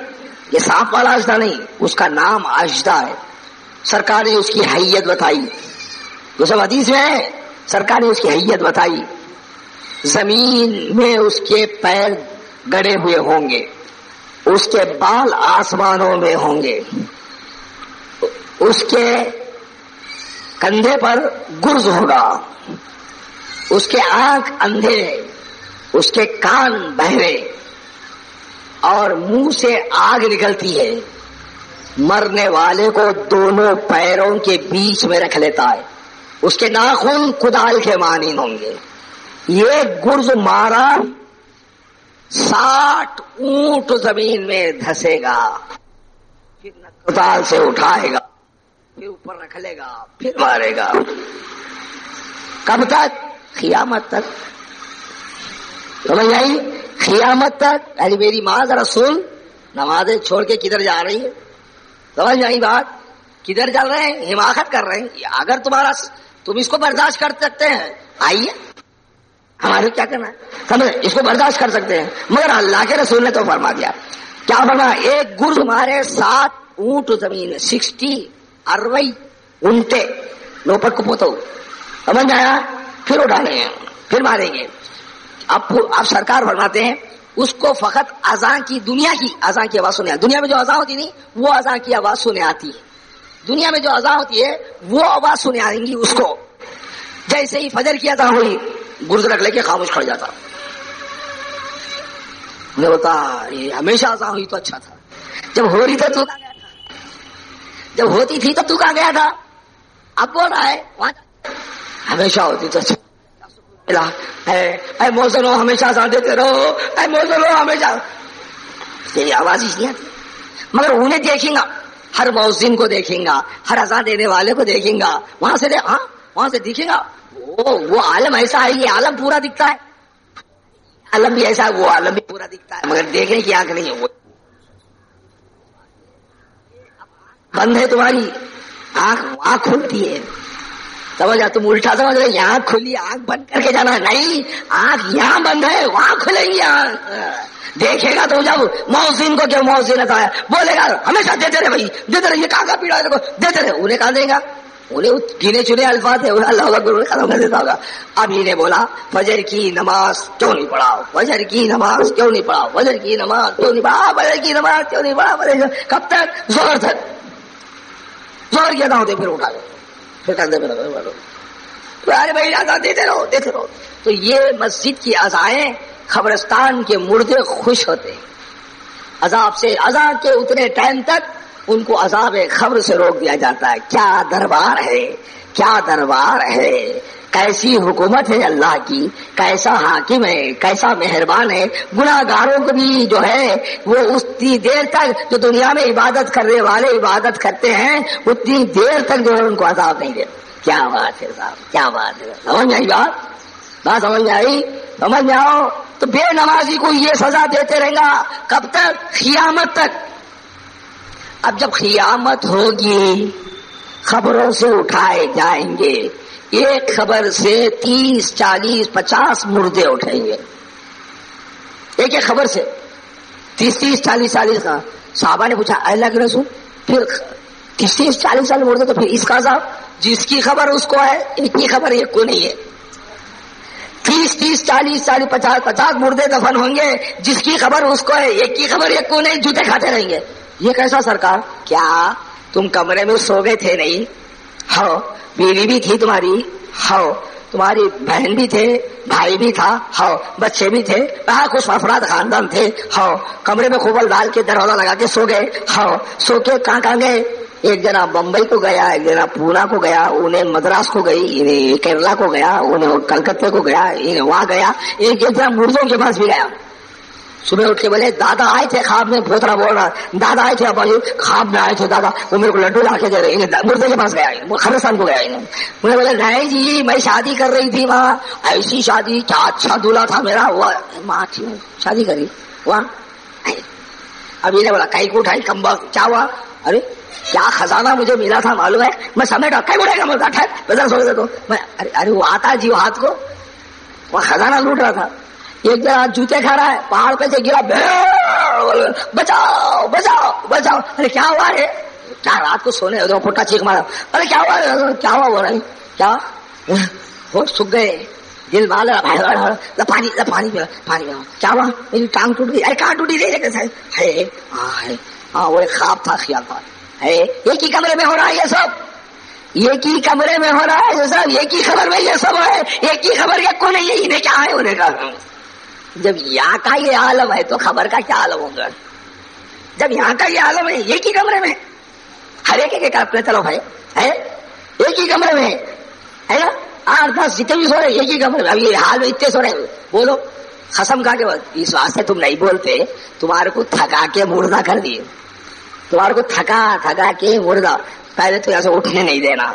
یہ سانپ والا اجزا نہیں، اس کا نام اجزا ہے. سرکار نے اس کی حیت بتائی، وہ سب حدیث میں ہے. سرکار نے اس کی حیت بتائی. زمین میں اس کے پیر گڑے ہوئے ہوں گے، اس کے بال آسمانوں میں ہوں گے، اس کے کندھے پر گرز ہوگا، اس کے آنکھ اندھے، اس کے کان بہرے، اور منہ سے آگ نکلتی ہے. مرنے والے کو دونوں پیروں کے بیچ میں رکھ لیتا ہے، اس کے ناخن کدال کے مانند ہوں گے. یہ گرز مارا 60 اونٹ زمین میں دھسے گا، پھر کدال سے اٹھائے گا، پھر اوپر رکھ لے گا، پھر مارے گا. کب تک؟ قیامت تک. سمجھ آئی؟ قیامت تک. ارے میری ماں ذرا سن، نمازیں چھوڑ کے کدھر جا رہی ہے؟ سمجھ آئی بات؟ کدھر چل رہے ہیں؟ حماقت کر رہے ہیں. اگر تم اس کو برداشت کر سکتے ہیں، آئیے، ہمارے کیا کرنا ہے. سمجھ، اس کو برداشت کر سکتے ہیں. مگر اللہ کے رسول نے تو فرما دیا. کیا فرما؟ ایک گرز مارے 7 اونٹ زمین میں، 60 اونٹے لوپٹ کو پوتو. سمجھ آیا؟ پھر اٹھانے ہیں، پھر ماریں گے. اب سرکار فرماتے ہیں اس کو فقط اذان کی، دنیا کی اذان کی آواز سنے. دنیا میں جو اذان ہوتی نہیں، وہ اذان کی آواز سنے آتی ہے. دنیا میں جو اذان ہوتی ہے وہ آواز سنے آئیں گی اس کو. جیسے ہی فجر کی اذان ہوئی، گرز رکھ لے کے خاموش کھڑ جاتا. مجھے بتا، یہ ہمیشہ اذان ہوئی تو اچھا تھا. جب ہو رہی تھی تو کہاں گیا تھا؟ جب ہوتی تھی تب تو کہاں گیا تھا؟ اب بول رہا ہے وہاں ہمیشہ ہوتی تو اچھا. اے موزنو ہمیشہ اذان دیتے رہو، اے موزنو ہمیشہ. تیری آواز ہی نہیں آتی. مگر انہیں دیکھیں گا، ہر مؤذن کو دیکھیں گا، ہر اذان دینے والے کو دیکھیں گا، وہاں سے دیکھیں گا. وہ عالم ایسا ہے، یہ عالم پورا دکھتا ہے. عالم بھی ایسا ہے، وہ عالم بھی پورا دکھتا ہے، مگر دیکھنے کی آنکھ نہیں ہے. وہ بند ہے تمہاری آنکھ کھلتی ہے. سمجھا؟ تم الٹا سمجھ رہے، یہاں کھلی آنکھ بند کر کے جانا. نہیں، آنکھ یہاں بند ہے، وہاں کھلیں گی آنکھ. دیکھے گا تو جب مؤذن کو، کیا مؤذن آتا ہے بولے گا ہمیشہ دیتے رہے بھائی، دیتے رہے. یہ کہاں کا پیڑا ہے دیکھو، دیتے رہے. انہیں کہاں دے گا؟ انہیں گنے چنے الفاظ ہے اللہ اکبر ختم کر دیتا ہوگا. اب انہیں بولا فجر کی نماز کیوں نہیں پڑھا, فجر کی نماز کیوں نہیں پڑھا, فجر کی نماز کیوں نہیں پڑھا, فجر کی نماز کیوں نہیں پڑھا. کب تک؟ زہر تک. زہر کی ادا ہوتے پھر اٹھا دو, پھر کندھے پہ رکھو, ارے بھائی اذان دیتے رہو دیتے رہو. تو یہ مسجد کی اذانیں قبرستان کے مردے خوش ہوتے ہیں. عذاب سے اذان کے اتنے ٹائم تک ان کو عذاب قبر سے روک دیا جاتا ہے. کیا دربار ہے, کیا دربار ہے, کیسی حکومت ہے اللہ کی, کیسا حاکم ہے, کیسا مہربان ہے. گناہ گاروں کو بھی جو ہے وہ اتنی دیر تک جو دنیا میں عبادت کرنے والے عبادت کرتے ہیں اتنی دیر تک جو ہے ان کو عذاب نہیں دیتے. کیا بات ہے صاحب, کیا بات ہے. سمجھ میں آئی بات سمجھ میں آئی, سمجھ میں آؤ. تو بے نمازی کو یہ سزا دیتے رہیں گا کب تک؟ قیامت تک. اب جب قیامت ہوگی خبروں سے اٹھائے جائیں گے, ایک خبر سے 30 40 50 مردے اٹھیں گے, ایک ایک خبر سے 30 40 کا. صحابہ نے پوچھا اللہ کے رسول پھر 30 40 مردے تو پھر اس کا عذاب؟ جس کی خبر اس کو ہے, ایک کی خبر ایک کو نہیں ہے. 30 40 50 مردے دفن ہوں گے, جس کی خبر اس کو ہے, ایک کی خبر ایک کو نہیں, جوتے کھاتے رہیں گے. یہ کیسا سرکار؟ کیا تم کمرے میں سو گئے تھے نہیں؟ ہاں. بیوی بھی تھی تمہاری؟ ہاں. تمہاری بہن بھی تھے, بھائی بھی تھا؟ ہاں. بچے بھی تھے, کچھ افراد خاندان تھے؟ ہاں. کمرے میں خوبل ڈال کے دروازہ لگا کے سو گئے؟ ہاں. سو کے کہاں کہاں گئے؟ ایک جنا بمبئی کو گیا, ایک جنا پونا کو گیا, انہیں مدراس کو گئی, انہیں کیرلا کو گیا, انہیں کلکتے کو گیا, انہیں وہاں گیا. ایک جنا مردوں کے پاس بھی گیا. صبح اٹھ کے بولے دادا آئے تھے خواب میں, پوترا بول رہا دادا آئے تھے, ابا خواب میں آئے تھے دادا, وہ میرے کو لڈو لا کے دے رہے. مردے کے پاس گیا, وہ خبرستان کو گیا. انہیں بولے نہیں جی میں شادی کر رہی تھی وہاں, ایسی شادی, کیا اچھا دولہا تھا میرا, وہ ماں تھی شادی کری وہاں. اب انہیں بولا کئی کو اٹھائی کم وقت, کیا ہوا؟ ارے کیا خزانہ مجھے ملا تھا معلوم ہے, میں سمیٹا کئی اٹھائے گا ملتا ٹھہر سو دے. ارے وہ آتا جی وہ ہاتھ کو, وہ خزانہ لوٹ رہا تھا. ایک جگہ جوتے کھا رہا ہے, پہاڑ پہ سے گرا, بچاؤ بچاؤ بچاؤ. ارے کیا ہوا ہے؟ کیا رات کو سونے پھٹا چیخ مارا. ارے کیا ہوا, کیا ہوا بول رہے, کیا ہوش سوکھ گئے, دل مال پانی پانی پانی. کیا ہوا؟ میری ٹانگ ٹوٹ گئی. ارے کہاں ٹوٹی رہی ہے؟ ہاں وہ ایک خواب تھا, خیال تھا. ایک ہی کمرے میں ہو رہا ہے یہ سب, ایک ہی کمرے میں ہو رہا ہے یہ سب, ایک ہی خبر میں یہ سب ہے, ایک ہی خبر ایک کو نہیں ہے. انہیں کیا ہے؟ انہیں کہا جب یہاں کا یہ عالم ہے تو خبر کا کیا عالم ہوگا؟ جب یہاں کا یہ عالم ہے ایک ہی کمرے میں, ہر ایک اپنے طرف ہے, ایک ہی کمرے میں ہے نا. 8 10 جتنے بھی سو رہے ایک ہی کمرے میں. اب یہ حال میں اتنے سو رہے, بولو قسم کھا کے. اس واسطے تم نہیں بولتے, تمہارے کو تھکا کے مردہ کر دیے, تمہارے کو تھکا کے مردہ. پہلے تو ایسے اٹھنے نہیں دینا,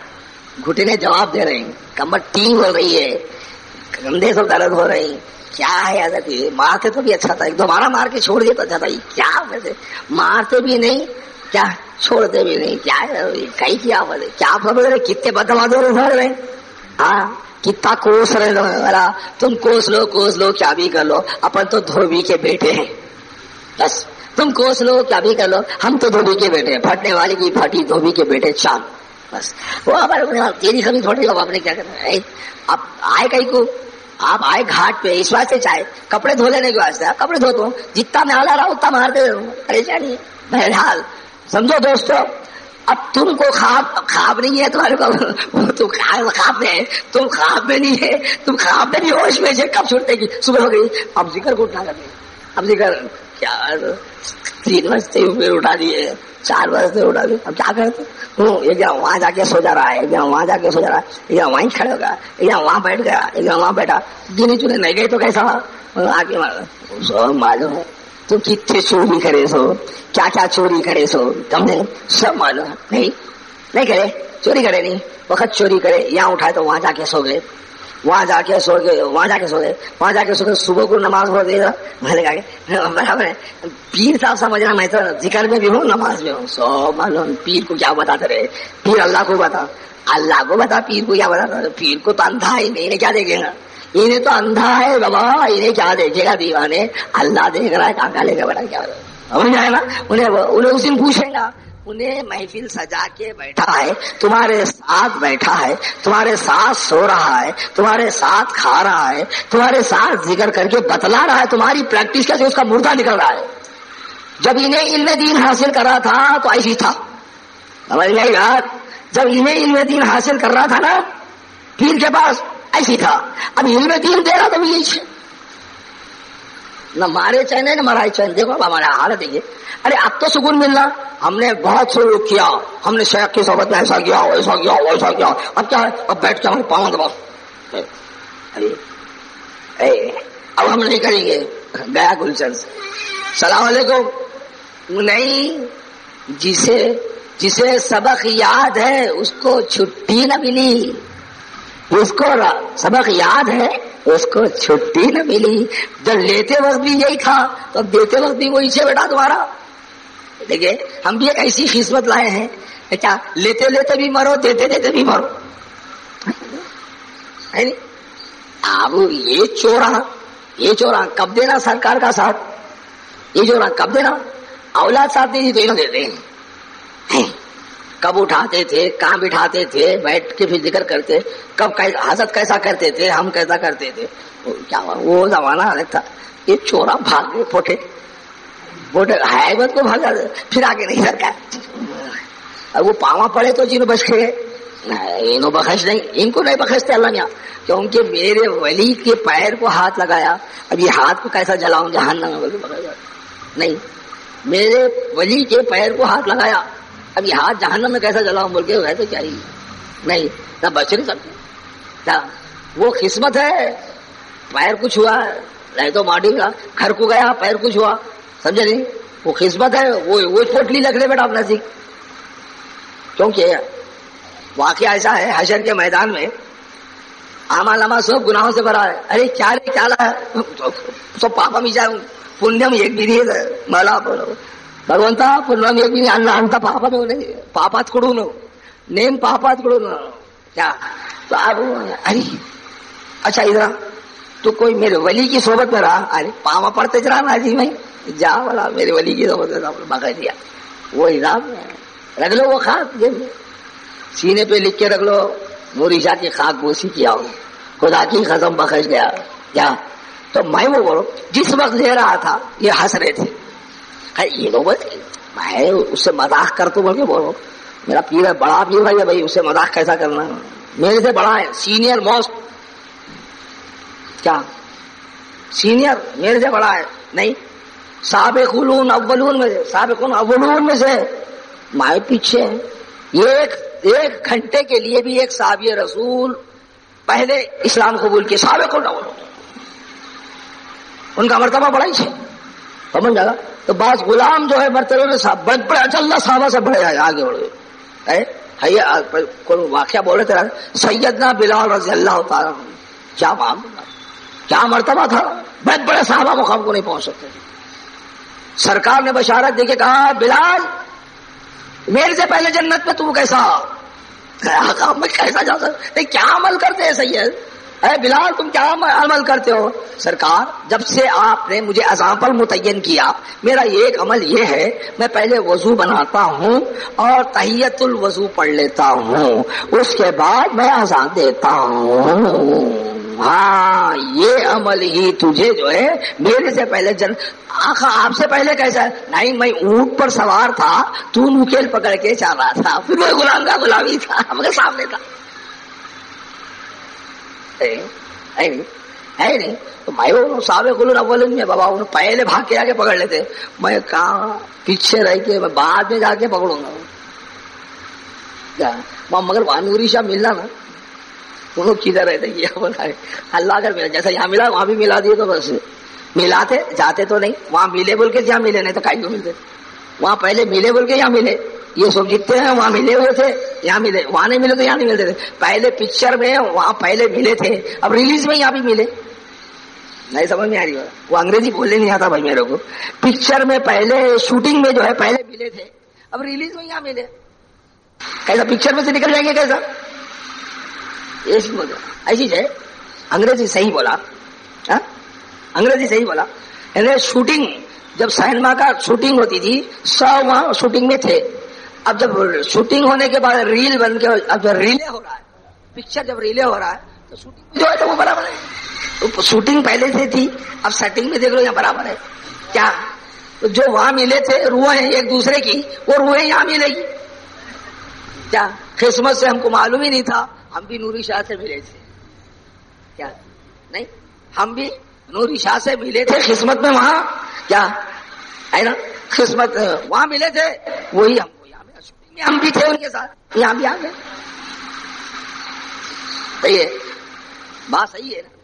گھٹنے جواب دے رہے ہیں, کمر ٹینگ ہو رہی ہے, کندھے سے درد ہو رہی. کیا ہے حضرت, مارتے تو بھی اچھا تھا, ایک دوبارہ مار کے چھوڑ دیا تو اچھا تھا. کیا ویسے مارتے بھی نہیں, کیا چھوڑتے بھی نہیں, کیا کہیں کیا بولے, کیا سمجھ رہے, کتنے بدماش رہے. ہاں کتنا کوس رہے, تم کوس لو کیا بھی کر لو, اپن تو دھوبی کے بیٹے ہیں, بس تم کوس لو کیا بھی کر لو, ہم تو دھوبی کے بیٹے ہیں, پھٹنے والے کی پھٹی, دھوبی کے بیٹے چاند, بس. وہ تیری کبھی تھوڑی لوگ آپ نے کیا کرنا ہے. اب آئے کہیں کو, آپ آئے گھاٹ پہ اس واسطے چاہے کپڑے دھو لینے کے واسطے, کپڑے دھوتا ہوں, جتنا میں آلہ رہا اتنا مارتے رہوں, پریشانی. بہرحال سمجھو دوستو, اب تم کو خواب نہیں ہے تمہارے کو, تم خواب میں ہے, تم خواب میں نہیں ہے, تم خواب میں نہیں ہوش میں سے کب چھوٹنے کی صبح ہو گئی. اب ذکر کو اٹھنا کرتے, اب ذکر کیا 3 بجتے پھر اٹھا دیے, 4 بجتے اٹھا دیے. اب کیا کرتے, ایک جگہ وہاں جا کے سو جا رہا ہے, ایک جگہ وہاں جا کے سو جا رہا ہے, ایک جگہ وہیں کھڑے ہو گیا, ایک جگہ وہاں بیٹھ گیا, ایک جگہ وہاں بیٹھا. گنے چنے نہیں گئے تو کیسا آگے سو معلوم ہے. تو کتنے چوری کرے سو, کیا کیا چوری کرے سو, تم نے سب معلوم ہے. نہیں کرے, چوری کرے نہیں, وقت چوری کرے, یہاں اٹھائے تو وہاں جا کے سو گئے, وہاں جا کے سو گئے, صبح کو نماز پڑھ دے برابر ہے. پیر صاحب سمجھنا, میں تو ذکر میں بھی ہوں نماز میں ہوں, سو معلوم. پیر کو کیا بتاتے رہے, پیر اللہ کو بتا, پیر کو کیا بتاتا, پیر کو تو اندھا ہے, انہیں کیا دیکھے گا, انہیں تو اندھا ہے بابا, انہیں کیا دیکھے گا دیوانے, اللہ دیکھ رہا ہے, کہاں لے کے بڑا کیا سمجھ آئے نا. انہیں اس دن پوچھیں گا انہیں محفل سجا کے بیٹھا ہے، تمہارے ساتھ بیٹھا ہے، تمہارے ساتھ سو رہا ہے، تمہارے ساتھ کھا رہا ہے، تمہارے ساتھ ذکر کر کے بتلا رہا ہے تمہاری پریکٹس کیسے اس کا مردہ نکل رہا ہے. جب انہیں علم دین حاصل کر رہا تھا تو ایسی تھا، سمجھ گئے یار. جب انہیں علم دین حاصل کر رہا تھا نا پیر کے پاس، ایسی تھا. اب علم دین دے رہا تو یہی ہے، نہ مارے چین نہ مرائے چین. دیکھو اب ہمارا حالت دیکھیے. ارے اب تو سکون ملنا، ہم نے بہت سلوک کیا، ہم نے شیخ کی صحبت میں ایسا کیا ایسا کیا ایسا کیا. اب کیا ہے؟ اب بیٹھ کے ہمیں پاؤں دباؤ. اب ہم نہیں کریں گے. گیا گلشن سے سلام علیکم. نہیں، جسے سبق یاد ہے اس کو چھٹی نہ ملی. اس کو سبق یاد ہے اس کو چھٹی نہ ملی. جب لیتے وقت بھی یہی تھا تو اب دیتے وقت بھی وہی سے بیٹا تمہارا. دیکھیے ہم بھی ایک ایسی قسمت لائے ہیں کیا لیتے لیتے بھی مرو، دیتے دیتے بھی مرو. اب یہ چورا کب دینا سرکار کا ساتھ؟ یہ چورا کب دینا؟ اولاد ساتھ نہیں دی تو انہوں دیتے ہیں. کب اٹھاتے تھے، کہاں بٹھاتے تھے، بیٹھ کے پھر ذکر کرتے. کب حضرت کیسا کرتے تھے، ہم کیسا کرتے تھے. کیا وہ زمانہ الگ تھا. یہ چورا بھاگ گئے پھوٹے حیبت کو بھاگا پھر آگے نہیں سرکار. اب وہ پاوا پڑے تو جنہوں بخش گئے، انہوں بخش نہیں، ان کو نہیں بخشتے اللہ میاں، کیونکہ میرے ولی کے پیر کو ہاتھ لگایا. اب یہ ہاتھ کو کیسا جلاؤں جہنم میں نہیں. میرے ولی کے پیر کو ہاتھ لگایا، اب یہ ہاتھ جہنم میں کیسا جلاؤں بول کے ہے تو کیا ہی نہیں، نہ بچ نہیں سکتے. وہ قسمت ہے. پیر کچھ ہوا نہیں تو ماڈی کا گھر کو گیا، پیر کچھ ہوا، سمجھے نہیں. وہ قسمت ہے. وہ پوٹلی لگ رہے بیٹا اپنا سیکھ. کیونکہ واقعہ ایسا ہے حشر کے میدان میں آما لما سب گناہوں سے بھرا ہے. ارے کیا رے کیا سب پاپا میچا پنیم ایک بھی ملا بولو ಭಗವಂತ ಅಂತ ಪಾಪ ಪಾಪಾತ್ ಕೊಡು ನೇಮ್ ಪಾಪಾತ್ ಕೊಡು. کیا تو اب اچھا ادھر تو کوئی میرے ولی کی صحبت میں رہا، ارے پاوا پڑتے چلا نا جی میں جا والا میرے ولی کی صحبت میں بغا دیا. وہ حساب رکھ لو، وہ خاک سینے پہ لکھ کے رکھ لو، موریشا کی خاک بوسی کیا ہو، خدا کی قسم بخش گیا. کیا تو میں وہ بولو جس وقت لے رہا تھا یہ ہنس رہے تھے. یہ لوگ میں اس سے مذاق کرتا ہوں بول کے بولو میرا پیر ہے، بڑا پیر بھائی ہے بھائی، اس سے مذاق کیسا کرنا، میرے سے بڑا ہے، سینئر موسٹ. کیا سینئر میرے سے بڑا ہے؟ نہیں، سابقون اولون میں سے، سابقون اولون میں سے میں پیچھے. ایک گھنٹے کے لیے بھی ایک صحابی رسول پہلے اسلام قبول کیے، سابقون اولون، ان کا مرتبہ بڑا ہی ہے، سمجھ جائے گا. تو بعض غلام جو ہے مرتبہ میں بڑے اللہ صحابہ سے بڑے آگے بڑھ گئے. کوئی واقعہ بول رہے تھے سیدنا بلال رضی اللہ تعالیٰ، کیا مرتبہ تھا، بڑے بڑے صحابہ مقام کو نہیں پہنچ سکتے. سرکار نے بشارت دے کے کہا بلال میرے سے پہلے جنت میں تم کیسا، میں کیسا جا سکتا، کیا عمل کرتے ہیں سید، اے بلال تم کیا عمل کرتے ہو. سرکار جب سے آپ نے مجھے اذان متعین کیا میرا ایک عمل یہ ہے میں پہلے وضو بناتا ہوں اور تحیت الوضو پڑھ لیتا ہوں، اس کے بعد میں اذان دیتا ہوں. ہاں یہ عمل ہی تجھے جو ہے میرے سے پہلے آخا آپ سے پہلے کیسا ہے؟ نہیں میں اونٹ پر سوار تھا، تو نکیل پکڑ کے چل رہا تھا، پھر وہ غلام کا غلامی تھا ہمارے سامنے تھا. نہیں تو میں سابق الاولین میں بابا انہوں پہلے بھاگ کے آگے پکڑ لیتے، میں کہاں پیچھے رہ کے میں بعد میں جا کے پکڑوں گا. مگر وہاں نوری شاہ ملنا نا انہوں کدھر رہتے اللہ اگر ملا جیسا یہاں ملا وہاں بھی ملا دیے تو بس ملاتے جاتے تو نہیں، وہاں ملے بول کے جہاں ملے نہیں تو کہیں کو ملتے، وہاں پہلے ملے بول کے یہاں ملے. یہ سب جتنے ہیں وہاں ملے ہوئے تھے یہاں ملے، وہاں نہیں ملے تو یہاں نہیں ملتے تھے. پہلے پکچر میں وہاں پہلے ملے تھے، اب ریلیز میں یہاں بھی ملے. نہیں سمجھ میں آ رہی، وہ انگریزی بولنے نہیں آتا بھائی میرے کو. پکچر میں پہلے شوٹنگ میں جو ہے پہلے ملے تھے، اب ریلیز میں یہاں ملے. کیسا پکچر میں سے نکل جائیں گے کیسا؟ ایسی ہے. انگریزی صحیح بولا، انگریزی صحیح بولا. شوٹنگ جب سینما کا شوٹنگ ہوتی تھی سب وہاں شوٹنگ میں تھے، اب جب شوٹنگ ہونے کے بعد ریل بن کے اب جب ریلے ہو رہا ہے پکچر جب ریلے ہو رہا ہے تو شوٹنگ جو ہے تو وہ برابر ہے. شوٹنگ پہلے سے تھی اب سیٹنگ میں دیکھ لو یہاں برابر ہے. کیا جو وہاں ملے تھے روحیں ایک دوسرے کی وہ روحیں یہاں ملے گی کیا؟ قسمت سے ہم کو معلوم ہی نہیں تھا ہم بھی نوری شاہ سے ملے تھے. کیا نہیں ہم بھی نوری شاہ سے ملے تھے قسمت میں وہاں کیا ہے نا قسمت وہاں ملے تھے وہی ہم کو یہاں شوٹنگ میں ہم بھی تھے ان کے ساتھ یہاں بھی آ گئے. صحیح ہے بات صحیح ہے نا.